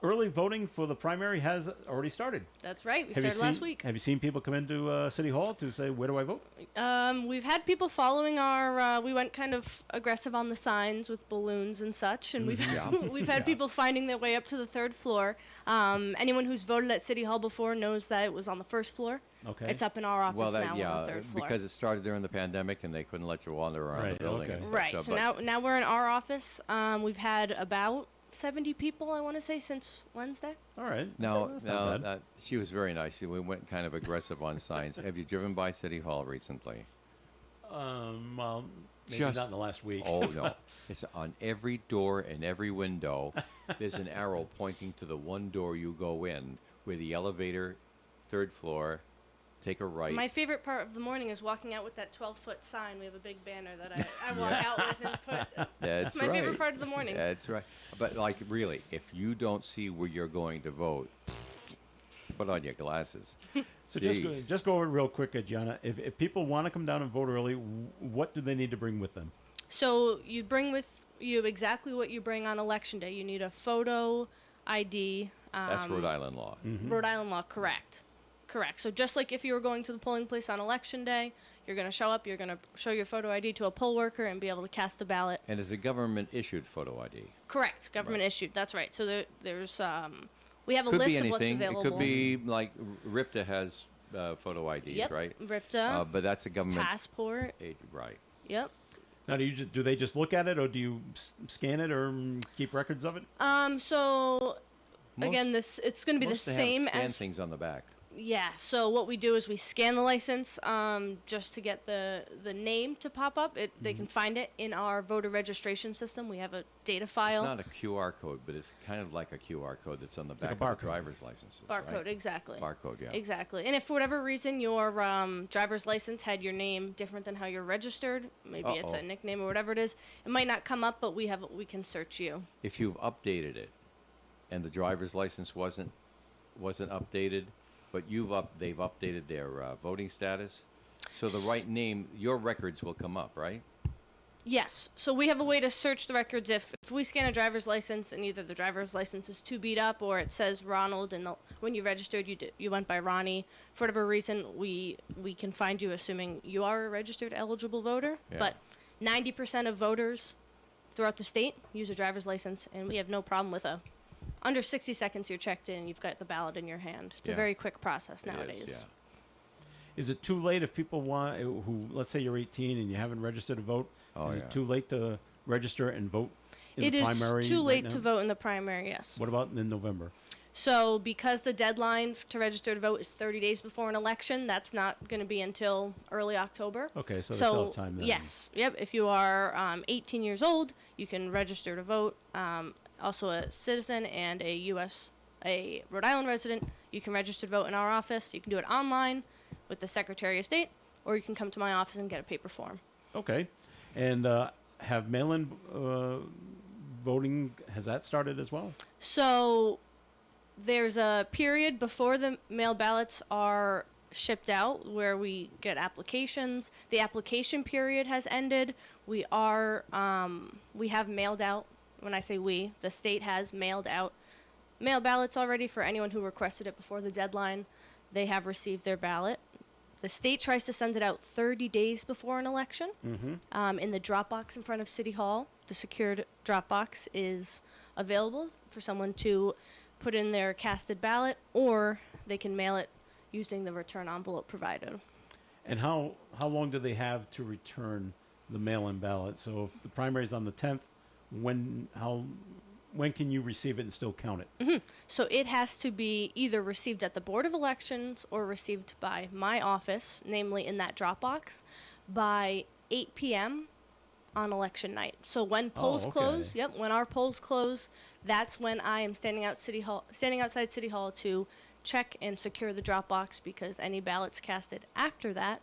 early voting for the primary has already started. That's right. We Have you started last week. Have you seen people come into City Hall to say, where do I vote? We've had people following our, we went kind of aggressive on the signs with balloons and such, and we've had people finding their way up to the third floor. Anyone who's voted at City Hall before knows that it was on the first floor. Okay. It's up in our office Well, that now on the third floor. because it started during the pandemic and they couldn't let you wander around Right, the building. okay. And stuff, Right. So but now we're in our office. We've had about 70 people, I want to say, since Wednesday. All right. Now, That's not bad. she was very nice. We went kind of aggressive on signs. Have you driven by City Hall recently? Well, maybe Just- not in the last week. Oh no! It's on every door and every window. There's an arrow pointing to the one door you go in, where the elevator, third floor, take a right. My favorite part of the morning is walking out with that 12-foot sign. We have a big banner that I walk out with and put. That's It's my right. favorite part of the morning. That's right. But like really, if you don't see where you're going to vote, put on your glasses. So Jeez. just go over it real quick, Gianna. If people want to come down and vote early, what do they need to bring with them? So you bring with you exactly what you bring on election day. You need a photo ID. That's Rhode Island law. Rhode Island law, correct. Correct. So just like if you were going to the polling place on election day, you're going to show up, you're going to show your photo ID to a poll worker and be able to cast a ballot. And it's a government issued photo ID. Correct. Government issued. That's right. So there's we have a Could list be of what's anything. It available. could be like RIPTA has photo IDs, Yep. right? RIPTA, But that's a government passport. right. Yep. Now, do they just look at it, or do you scan it, or keep records of it? So again, Most- it's going to be the Most they same have scan as things on the back. yeah. So what we do is we scan the license just to get the name to pop up. They can find it in our voter registration system. We have a data file. It's not a QR code, but it's kind of like a QR code that's on the like back a of the barcode. driver's license. Barcode, exactly. Barcode, yeah. Exactly. And if for whatever reason your driver's license had your name different than how you're registered, maybe it's a Uh-oh. nickname or whatever it is, it might not come up, but we can search you. If you've updated it, and the driver's license wasn't updated, but they've updated their voting status, so the right name, your records will come up, right? Yes. So we have a way to search the records if we scan a driver's license and either the driver's license is too beat up or it says Ronald and when you registered you went by Ronnie. For whatever reason, we can find you assuming you are a registered eligible voter. Yeah. But 90% of voters throughout the state use a driver's license, and we have no problem with under 60 seconds you're checked in and you've got the ballot in your hand. It's a Yeah. very quick process It is, nowadays. Is it too late if people want, who, let's say you're 18 and you haven't registered to vote? Oh, is yeah. it too late to register and vote in It the is primary? too right late now? to vote in the primary, yes. What about in November? So because the deadline to register to vote is 30 days before an election, that's not going to be until early October. Okay, so they still have time then. Yes, yep. If you are 18 years old, you can register to vote. Also a citizen and a Rhode Island resident, you can register to vote in our office. You can do it online with the Secretary of State, or you can come to my office and get a paper form. Okay. And have mail-in voting, has that started as well? So there's a period before the mail ballots are shipped out where we get applications. The application period has ended. We have mailed out, when I say we, the state has mailed out mail ballots already for anyone who requested it before the deadline. They have received their ballot. The state tries to send it out 30 days before an election. In the drop box in front of City Hall, the secured drop box is available for someone to put in their casted ballot, or they can mail it using the return envelope provided. And how long do they have to return the mail-in ballot? So if the primary is on the 10th, when can you receive it and still count it? So it has to be either received at the Board of Elections or received by my office, namely in that drop box, by 8 p.m. on election night. So when polls okay. close, when our polls close, that's when I am standing outside City Hall to check and secure the drop box, because any ballots casted after that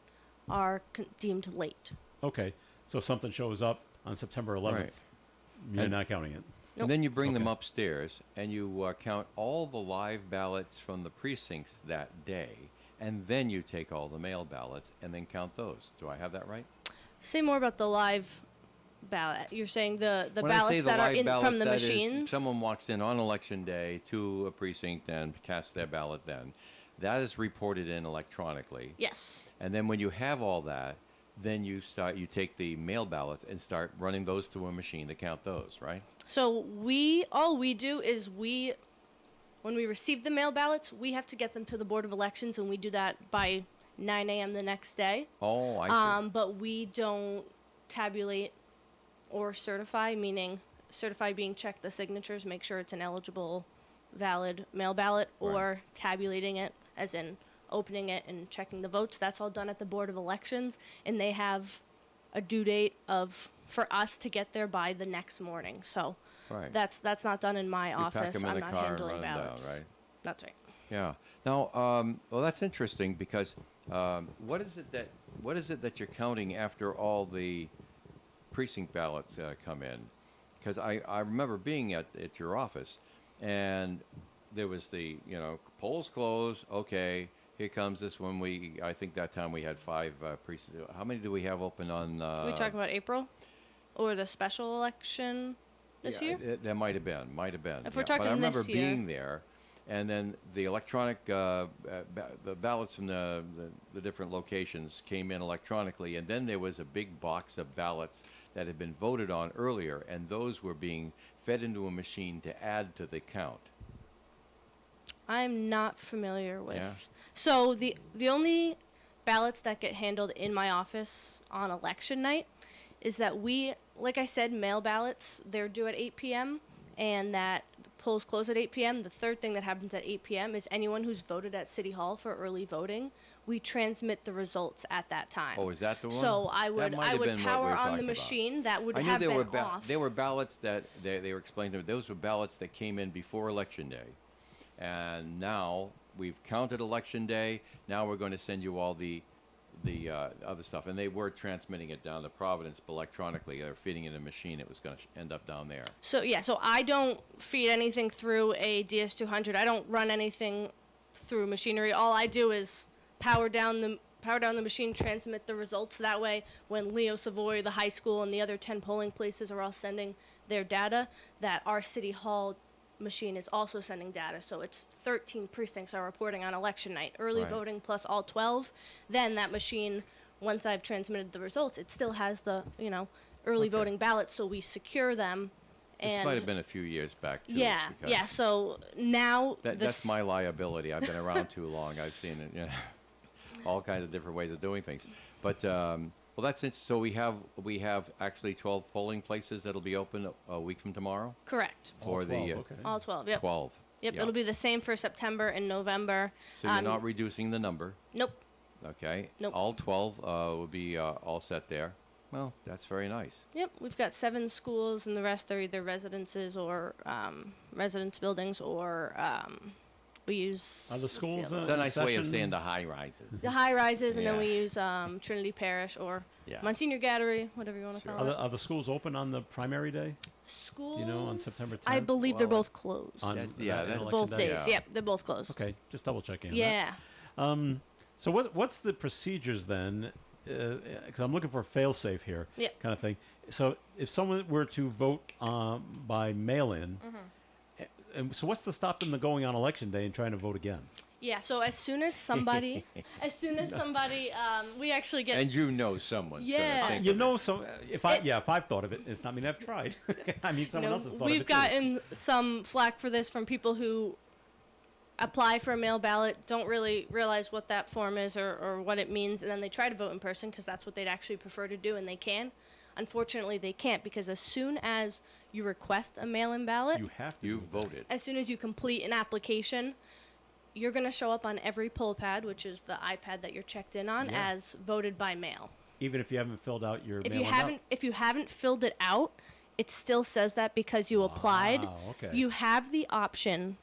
are deemed late. Okay, so if something shows up on September 11th, Right. you're And- not counting it. Nope. And then you bring them Okay. upstairs and you count all the live ballots from the precincts that day, and then you take all the mail ballots and then count those. Do I have that right? Say more about the live ballot. You're saying the When I say ballots the that are live in ballots, from the that is, machines? someone walks in on election day to a precinct and casts their ballot then. That is reported in electronically. Yes. And then when you have all that, then you take the mail ballots and start running those through a machine to count those, right? So all we do is we when we receive the mail ballots, we have to get them to the Board of Elections, and we do that by 9 a.m. the next day. Oh, I see. But we don't tabulate or certify, meaning certify being check the signatures, make sure it's an eligible, valid mail ballot, or tabulating it, as in opening it and checking the votes. That's all done at the Board of Elections, and they have a due date for us to get there by the next morning. So Right. that's not done in my You pack office. 'em in I'm the not car and handling run 'em down, ballots. right? That's right. Yeah. Now, well, that's interesting because what is it that you're counting after all the precinct ballots come in? Because I remember being at your office, and there was the polls closed. Okay, here comes this one. I think that time we had 5 precincts. How many do we have open on? Are we talking about April or the special election this year? That might have been. If we're But talking I remember this year. being there, and then the electronic, the ballots from the different locations came in electronically, and then there was a big box of ballots that had been voted on earlier, and those were being fed into a machine to add to the count. I'm not familiar with. Yeah. So the only ballots that get handled in my office on election night is that we, like I said, mail ballots, they're due at 8 p.m. and that the polls close at 8 p.m. The third thing that happens at 8 p.m. is anyone who's voted at City Hall for early voting, we transmit the results at that time. Oh, is that the one? So I That would might have been what power we were on the talking about. machine that would I knew have there been were off. there were ballots that they were explaining to me. Those were ballots that came in before Election Day, and now we've counted Election Day. Now we're going to send you all the other stuff, and they were transmitting it down to Providence electronically. They were feeding it in a machine. It was going to end up down there. So I don't feed anything through a DS200. I don't run anything through machinery. All I do is power down the machine, transmit the results. That way, when Leo Savoy, the high school, and the other 10 polling places are all sending their data, that our City Hall machine is also sending data. So it's 13 precincts are reporting on election night, early Right. voting plus all 12. Then that machine, once I've transmitted the results, it still has the early Okay. voting ballots. So we secure them. This And might have been a few years back too. yeah, because yeah. So now that's my liability. I've been around too long. I've seen it. All kinds of different ways of doing things. But well, that's it. So we have actually 12 polling places that'll be open a week from tomorrow correct. for 12, the okay. All 12. Yep. 12. Yep. Yeah. It'll be the same for September and November. So you're not reducing the number. Nope. Okay. Nope. All 12 will be all set there. Well, that's very nice. Yep. We've got 7 schools, and the rest are either residences or residence buildings, or we use Are the what's schools, other It's one? a nice way of session- saying the high rises. the high rises, and then Yeah. we use Trinity Parish or Yeah. Monsignor Gallery, whatever you want to Sure. call it. Are the schools open on the primary day? Schools. you know, on September I 10th? believe they're Well, both closed. On That's- yeah, that that's- election Both day? days. Yeah. Yep. They're both closed. Okay, just double checking. on that. Yeah. So what's the procedures then? Because I'm looking for a fail-safe here, Yeah. kind of thing. So if someone were to vote by mail-in, and so what's to stop them going on election day and trying to vote again? Yeah. So as soon as somebody, we actually get. And someone's Yeah. going to think You of know, it. so if I've thought of it, it's not mean I've tried. I mean, someone else has thought of it we've too. gotten some flack for this from people who apply for a mail ballot, don't really realize what that form is or what it means, and then they try to vote in person because that's what they'd actually prefer to do, and they can. Unfortunately, they can't, because as soon as you request a mail-in ballot, You have to. You do that. voted. as soon as you complete an application, you're going to show up on every poll pad, which is the iPad that you're checked in on, Yeah. as voted by mail. Even if you haven't filled out your If mail-in you haven't filled it out, it still says that because you applied. Wow, okay. You have the option.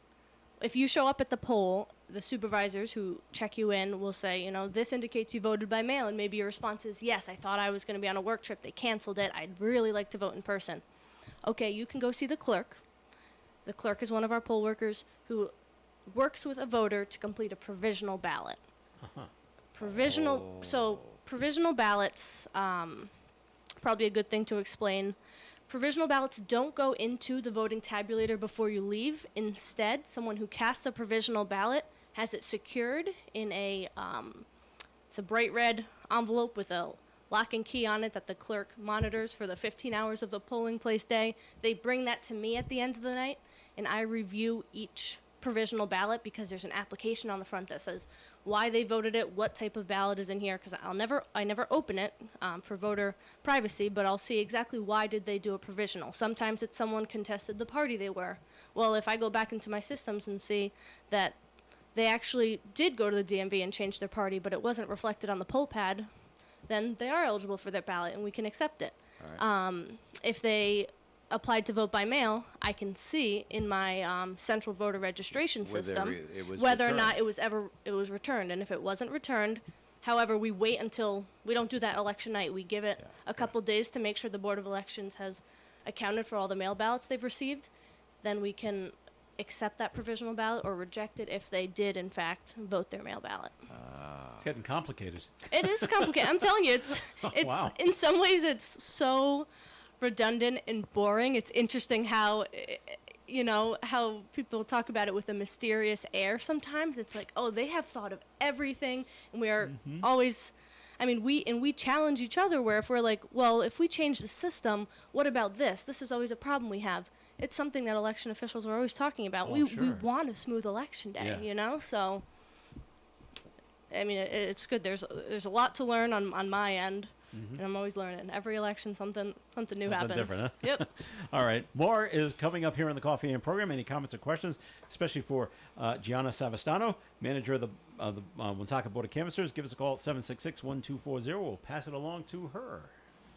If you show up at the poll, the supervisors who check you in will say, this indicates you voted by mail, and maybe your response is, yes, I thought I was going to be on a work trip. They canceled it. I'd really like to vote in person. Okay, you can go see the clerk. The clerk is one of our poll workers who works with a voter to complete a provisional ballot. Provisional ballots, probably a good thing to explain. Provisional ballots don't go into the voting tabulator before you leave. Instead, someone who casts a provisional ballot has it secured in it's a bright red envelope with a lock and key on it that the clerk monitors for the 15 hours of the polling place day. They bring that to me at the end of the night, and I review each provisional ballot because there's an application on the front that says why they voted it, what type of ballot is in here, because I never open it for voter privacy, but I'll see exactly why did they do a provisional. Sometimes it's someone contested the party they were. Well, if I go back into my systems and see that they actually did go to the DMV and change their party, but it wasn't reflected on the poll pad, then they are eligible for their ballot and we can accept it. If they applied to vote by mail, I can see in my central voter registration system it was whether or returned. not it was returned. And if it wasn't returned, however, we wait until we don't do that election night. We give it a couple days to make sure the Board of Elections has accounted for all the mail ballots they've received. Then we can accept that provisional ballot or reject it if they did in fact vote their mail ballot. It's getting complicated. It is complicated. I'm telling you, it's Wow. in some ways it's so redundant and boring. It's interesting how how people talk about it with a mysterious air sometimes. It's like, oh, they have thought of everything, and we are always we challenge each other where if we're like, well, if we change the system, what about this? This is always a problem we have. It's something that election officials are always talking about. Oh, we sure. want a smooth election day, Yeah. So I mean, it's good. There's a lot to learn on my end, and I'm always learning. Every election, something new happens. Different, huh? Yep. All right. More is coming up here on the Coffee and program. Any comments or questions, especially for Gianna Savastano, manager of the Woonsocket Board of Canvassers, give us a call at 766-1240. We'll pass it along to her.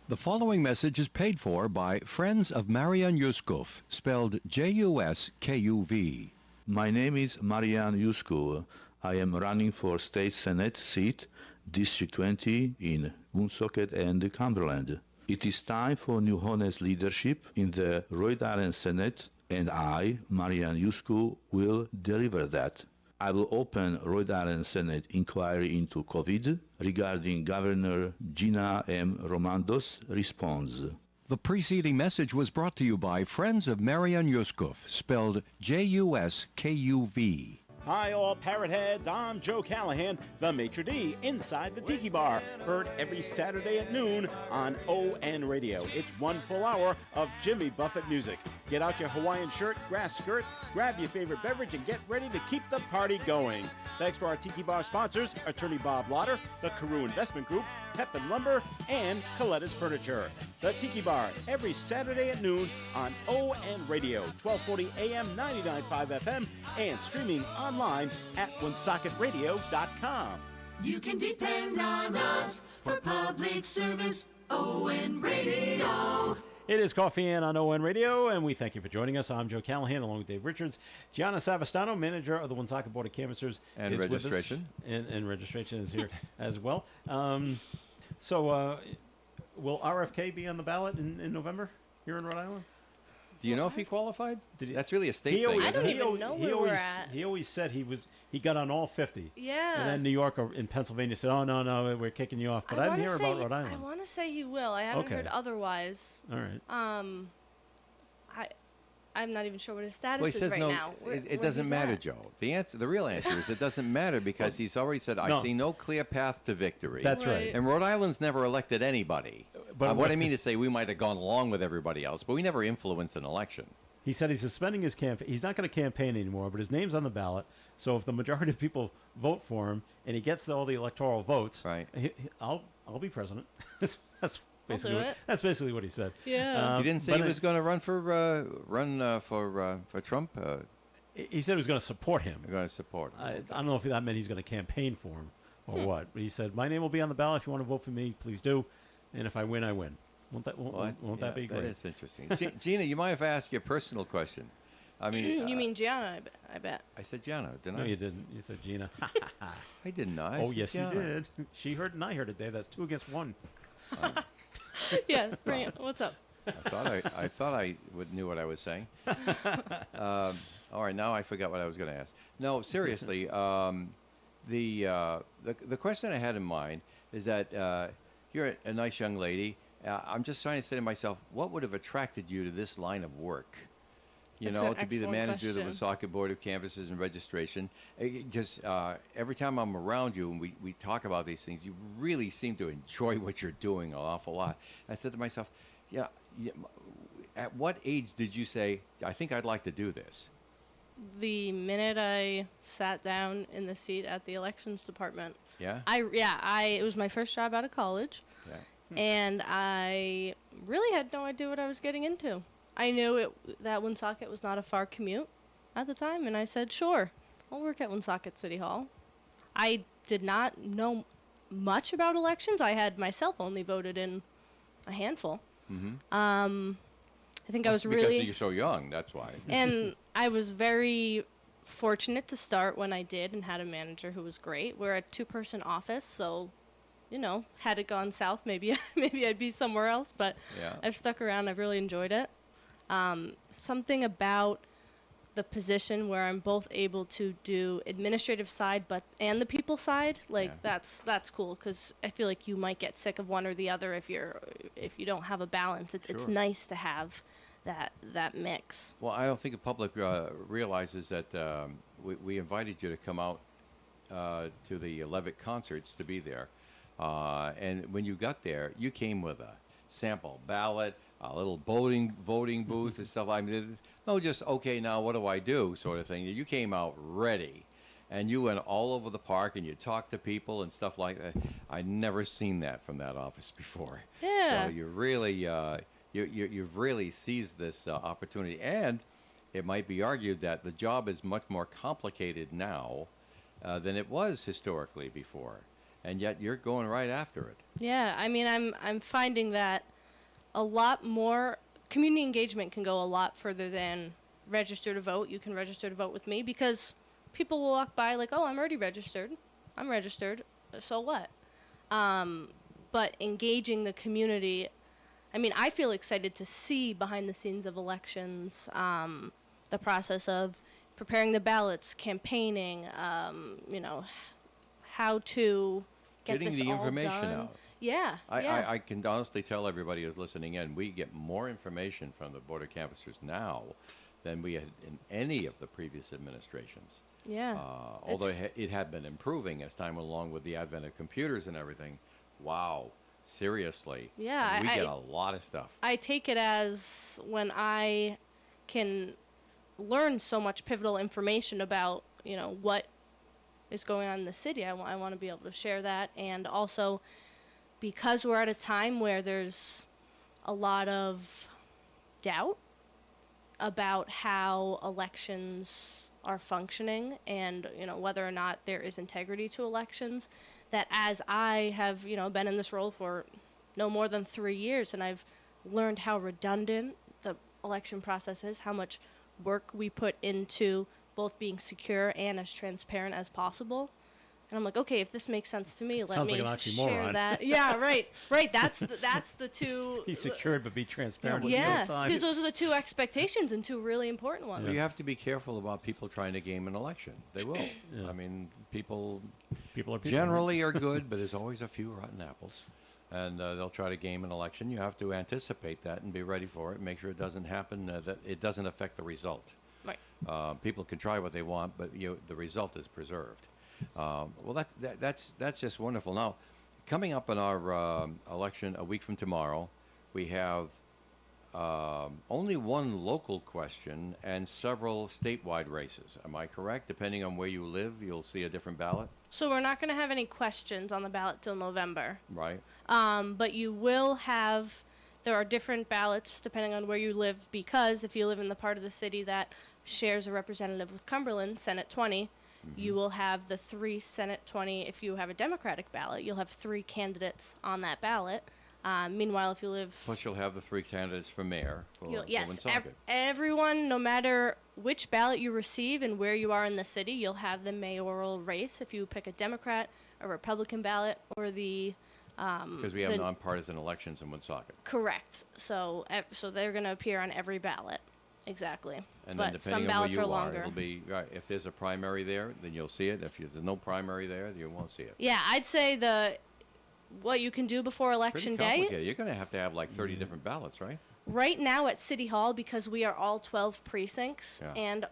The following message is paid for by Friends of Marian Yuskov, spelled Juskuv. My name is Marian Yuskov. I am running for State Senate seat, District 20 in Woonsocket and Cumberland. It is time for new honest leadership in the Rhode Island Senate, and I, Marian Yuskov, will deliver that. I will open Rhode Island Senate inquiry into COVID regarding Governor Gina M. Romando's response. The preceding message was brought to you by Friends of Marian Yuskov, spelled Juskuv. Hi, all parrot heads. I'm Joe Callahan, the maitre d' inside the Tiki Bar. Heard every Saturday at noon on ON Radio. It's 1 full hour of Jimmy Buffett music. Get out your Hawaiian shirt, grass skirt, grab your favorite beverage, and get ready to keep the party going. Thanks to our Tiki Bar sponsors, Attorney Bob Lauder, the Carew Investment Group, Pepin Lumber, and Coletta's Furniture. The Tiki Bar, every Saturday at noon on ON Radio, 1240 AM, 99.5 FM, and streaming online at woonsocketradio.com. You can depend on us for public service. ON Radio. It is Coffee In on ON Radio, and we thank you for joining us. I'm Joe Callahan, along with Dave Richards. Gianna Savastano, manager of the Woonsocket Board of Canvassers, And is registration. with us. And registration is here as well. So, will RFK be on the ballot in November here in Rhode Island? Do you know if he qualified? Did he- That's really a state He thing. always- I isn't don't it? even know where we're at. He always said he got on all 50. Yeah. And then New York or in Pennsylvania said, "Oh no, we're kicking you off." But I didn't wanna hear say, about Rhode I Island. want to say he will. I haven't Okay. heard otherwise. All right. I'm not even sure what his status Well, he is says right no. now. It doesn't matter, Joe. The real answer is it doesn't matter because he's already said, "I No. see no clear path to victory." That's right. Right. And Rhode Island's never elected anybody. But what what- I mean to say, we might have gone along with everybody else, but we never influenced an election. He said he's suspending his campaign. He's not going to campaign anymore, but his name's on the ballot. So if the majority of people vote for him and he gets all the electoral votes, Right. I'll be president. That's basically do it. that's basically what he said. Yeah. He didn't say but he was going to run for Trump. He said he was going to support him. Going to support him. I don't know if that meant he's going to campaign for him or what. But he said, "My name will be on the ballot. If you want to vote for me, please do. And if I win, I win." Won't that that be great? That is interesting. Gina, you mind if I ask you a personal question? I mean, You mean Gianna? I bet. I said Gianna, didn't No, I? you didn't. You said Gina. I didn't. I Oh, said yes, you Gianna. did. She heard and I heard it, Dave. That's 2 against 1. Yeah. Bring it. What's up? I thought I knew what I was saying. All right, now I forgot what I was going to ask. No, seriously, the question I had in mind is that you're a nice young lady. I'm just trying to say to myself, what would have attracted you to this line of work? You That's know, an to be the excellent manager of the question. Woonsocket Board of Canvassers and Registration. Just every time I'm around you and we talk about these things, you really seem to enjoy what you're doing an awful lot. I said to myself, yeah, at what age did you say, I think I'd like to do this? The minute I sat down in the seat at the elections department, Yeah? it was my first job out of college, Yeah. and I really had no idea what I was getting into. I knew that Woonsocket was not a far commute at the time, and I said, sure, I'll work at Woonsocket City Hall. I did not know much about elections. I had myself only voted in a handful. Mm-hmm. I think I was Because really... you're so young, that's why. And I was very fortunate to start when I did and had a manager who was great. We're a 2-person office, so, had it gone south, maybe I'd be somewhere else. But Yeah. I've stuck around. I've really enjoyed it. Something about the position where I'm both able to do administrative side and the people side, that's cool, because I feel like you might get sick of one or the other if you don't have a balance. It's Sure. nice to have that mix. Well, I don't think the public realizes that we invited you to come out to the Levitt concerts to be there. And when you got there, you came with a sample ballot, a little voting booth and stuff like that. No, just, okay, now what do I do sort of thing. You came out ready. And you went all over the park and you talked to people and stuff like that. I'd never seen that from that office before. Yeah. So you really... You've really seized this opportunity, and it might be argued that the job is much more complicated now than it was historically before, and yet you're going right after it. Yeah, I mean, I'm finding that a lot more community engagement can go a lot further than register to vote. You can register to vote with me because people will walk by like, oh, I'm already registered. I'm registered. So what? But engaging the community, I mean, I feel excited to see behind the scenes of elections, the process of preparing the ballots, campaigning, how to get Getting this the all information done. out. Yeah, yeah. I can honestly tell everybody who's listening in, we get more information from the Board of Canvassers now than we had in any of the previous administrations. Yeah. Although It's- it had been improving as time went along with the advent of computers and everything. Wow. Seriously. Yeah, We get I- a lot of stuff. I take it as when I can learn so much pivotal information about, what is going on in the city. I want to be able to share that. And also, because we're at a time where there's a lot of doubt about how elections are functioning and, whether or not there is integrity to elections, that as I have, been in this role for no more than 3 years, and I've learned how redundant the election process is, how much work we put into both being secure and as transparent as possible. And I'm like, okay, if this makes sense to me, let Sounds me like an share oxymoron. that. Yeah, right. That's the two. Be secured but be transparent. with Yeah, real time. because those are the two expectations and two really important ones. You have to be careful about people trying to game an election. They will. Yeah. I mean, people People are people. generally are good, but there's always a few rotten apples. And they'll try to game an election. You have to anticipate that and be ready for it. Make sure it doesn't happen, that it doesn't affect the result. Right. People can try what they want, but the result is preserved. Well, that's just wonderful. Now, coming up in our election a week from tomorrow, we have only one local question and several statewide races. Am I correct? Depending on where you live, you'll see a different ballot, So we're not going to have any questions on the ballot till November. right? But you will have, there are different ballots depending on where you live, because if you live in the part of the city that shares a representative with Cumberland, Senate 20, you will have the 3 Senate 20. If you have a Democratic ballot, you'll have 3 candidates on that ballot. Meanwhile, if you live... Plus, you'll have the 3 candidates for mayor for Yes, Woonsocket. everyone, no matter which ballot you receive and where you are in the city, you'll have the mayoral race if you pick a Democrat, a Republican ballot, or the... Because we have the- nonpartisan elections in Woonsocket. Correct. So they're going to appear on every ballot. Exactly. And but then some depending on where ballots you are are, longer. it'll be, right, if there's a primary there, then you'll see it. If there's no primary there, you won't see it. Yeah, I'd say what you can do before Pretty election day. complicated. You're going to have like 30 different ballots, right? Right now at City Hall, because we are all 12 precincts Yeah. and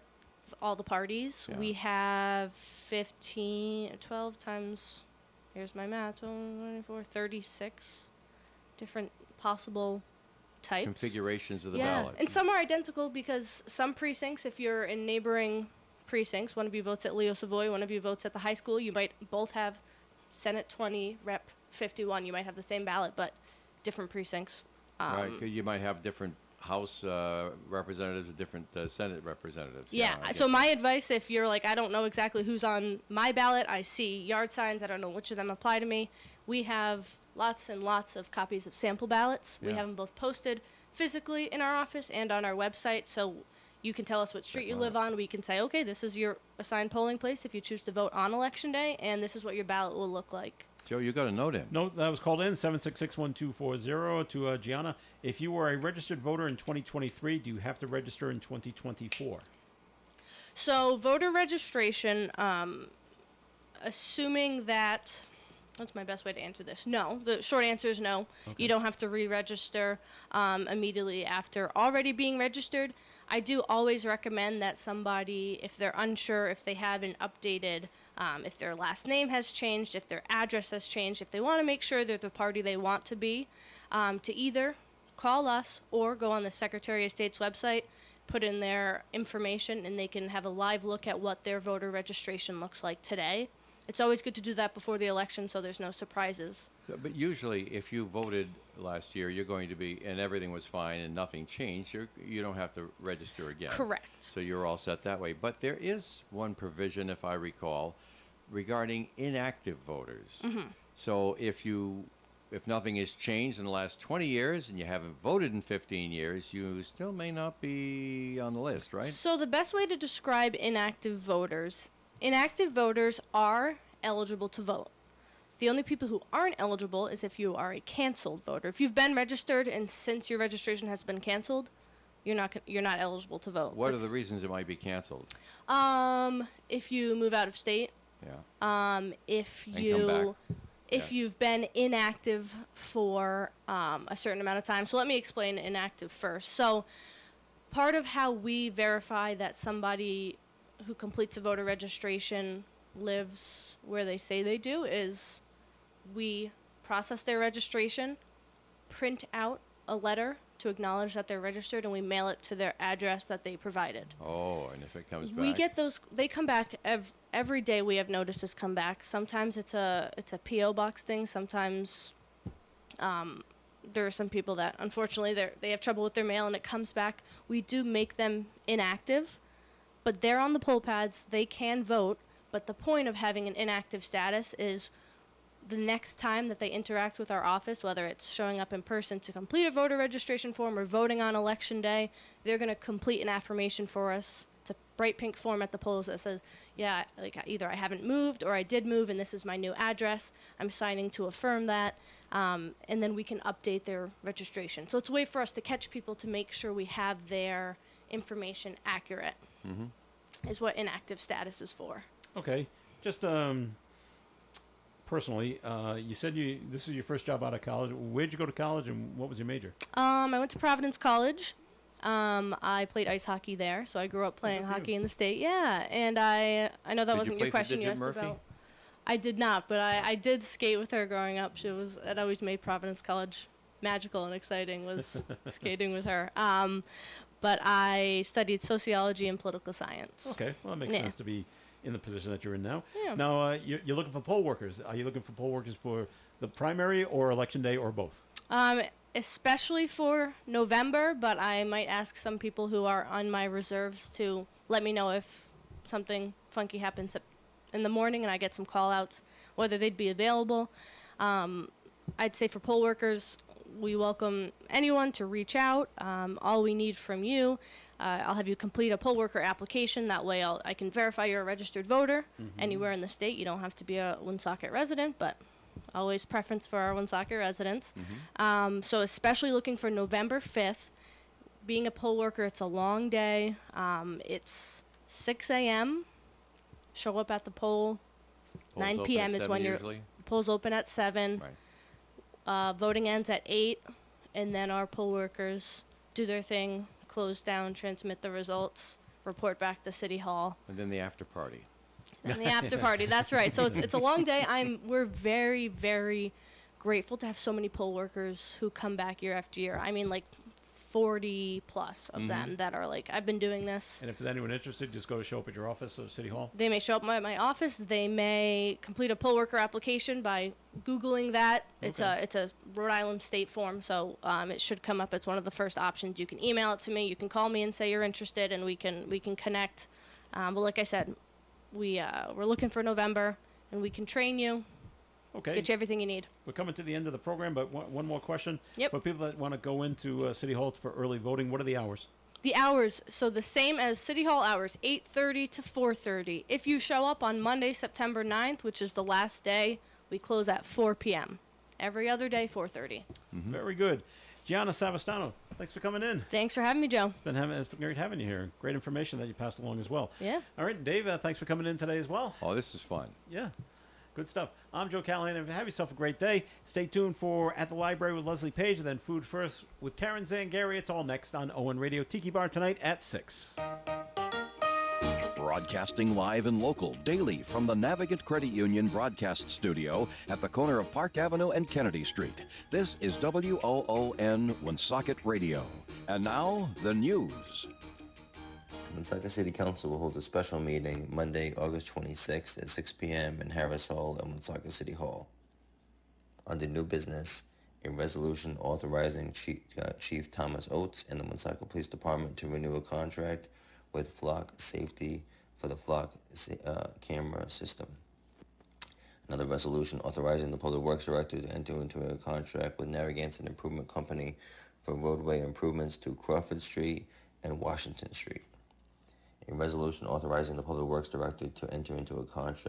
all the parties, Yeah. we have 12 times, here's my math, 24, 36 different possible types. Configurations of the yeah, ballot. and some are identical because some precincts, if you're in neighboring precincts. One of you votes at Leo Savoy, one of you votes at the high school. You might both have Senate 20, Rep 51. You might have the same ballot, but different precincts. Right, 'cause you might have different House representatives and different Senate representatives. Yeah, I so get my advice, if you're like, I don't know exactly who's on my ballot, I see yard signs, I don't know which of them apply to me, we have lots and lots of copies of sample ballots. We Yeah. have them both posted physically in our office and on our website, so you can tell us what street you live on. We can say, okay, this is your assigned polling place if you choose to vote on Election Day, and this is what your ballot will look like. Joe, you got a note in. No, that was called in 766-1240 to Gianna. If you were a registered voter in 2023, do you have to register in 2024? So voter registration, assuming that, what's my best way to answer this? No. The short answer is no. You don't have to re-register immediately after already being registered. I do always recommend that somebody, if they're unsure, if they haven't updated, if their last name has changed, if their address has changed, if they want to make sure they're the party they want to be, to either call us or go on the Secretary of State's website, put in their information, and they can have a live look at what their voter registration looks like today. It's always good to do that before the election so there's no surprises. So, but usually, if you voted last year, you're going to be, and everything was fine and nothing changed, you don't have to register again. Correct. So you're all set that way. But there is one provision, if I recall, regarding inactive voters. So if nothing has changed in the last 20 years and you haven't voted in 15 years, you still may not be on the list, right? So the best way to describe inactive voters are eligible to vote. The only people who aren't eligible is if you are a canceled voter. If you've been registered and since your registration has been canceled, you're not eligible to vote. What are the reasons it might be canceled? If you move out of state, Yeah. if And come back. Yeah. you've been inactive for a certain amount of time. So let me explain inactive first. So part of how we verify that somebody who completes a voter registration lives where they say they do is we process their registration, print out a letter to acknowledge that they're registered, and we mail it to their address that they provided. Oh, and if it comes back? We get those. They come back every day. We have notices come back. Sometimes it's a PO box thing. Sometimes there are some people that unfortunately they have trouble with their mail and it comes back. We do make them inactive, but they're on the poll pads. They can vote. But the point of having an inactive status is the next time that they interact with our office, whether it's showing up in person to complete a voter registration form or voting on Election Day, they're going to complete an affirmation for us. It's a bright pink form at the polls that says, yeah, like either I haven't moved or I did move and this is my new address. I'm signing to affirm that. And then we can update their registration. So it's a way for us to catch people to make sure we have their information accurate, is what inactive status is for. Okay. Just personally, you said this is your first job out of college. Where'd you go to college and what was your major? I went to Providence College. I played ice hockey there, so I grew up playing good for hockey you. in the state. Yeah, and I know that Did you wasn't play your for question you Digit asked Murphy? about. I did not, but I did skate with her growing up. It always made Providence College magical and exciting was skating with her. But I studied sociology and political science. Okay. Well, that makes Yeah. sense to be in the position that you're in now. Yeah. Now, you're looking for poll workers. Are you looking for poll workers for the primary or election day or both? Especially for November, but I might ask some people who are on my reserves to let me know if something funky happens in the morning and I get some call outs, whether they'd be available. I'd say for poll workers, we welcome anyone to reach out. All we need from you, I'll have you complete a poll worker application. That way I can verify you're a registered voter anywhere in the state. You don't have to be a Woonsocket resident, but always preference for our Woonsocket residents. So especially looking for November 5th. Being a poll worker, it's a long day. It's 6 a.m. Show up at the poll. Polls 9 open p.m. at is 7 when usually? polls open at 7. Right. Voting ends at 8, and then our poll workers do their thing, close down, transmit the results, report back to City Hall. And then the after party. And the after party, that's right. So it's a long day. We're very, very grateful to have so many poll workers who come back year after year. I mean, like 40 plus of them that are like, I've been doing this. And if there's anyone interested, just go to show up at your office of City Hall. They may show up at my office. They may complete a poll worker application by Googling that. It's a Rhode Island state form, so it should come up as one of the first options. You can email it to me. You can call me and say you're interested, and we can connect. But like I said, we're looking for November, and we can train you. Okay. Get you everything you need. We're coming to the end of the program, but one more question. Yep. For people that want to go into City Hall for early voting, what are the hours? The hours, so the same as City Hall hours, 8:30 to 4:30. If you show up on Monday, September 9th, which is the last day, we close at 4 p.m. Every other day, 4:30. Very good. Gianna Savastano, thanks for coming in. Thanks for having me, Joe. It's been great having you here. Great information that you passed along as well. Yeah. All right, Dave, thanks for coming in today as well. Oh, this is fun. Yeah. Good stuff. I'm Joe Callahan, and have yourself a great day. Stay tuned for At the Library with Leslie Page, and then Food First with Karen Zangari. It's all next on ON Radio Tiki Bar tonight at 6. Broadcasting live and local daily from the Navigant Credit Union broadcast studio at the corner of Park Avenue and Kennedy Street. This is WOON Woonsocket Radio. And now, the news. Woonsocket City Council will hold a special meeting Monday, August 26th at 6 p.m. in Harris Hall at Woonsocket City Hall. Under new business, a resolution authorizing Chief Thomas Oates and the Woonsocket Police Department to renew a contract with Flock Safety for the Flock camera system. Another resolution authorizing the Public Works Director to enter into a contract with Narragansett Improvement Company for roadway improvements to Crawford Street and Washington Street. A resolution authorizing the Public Works Director to enter into a contract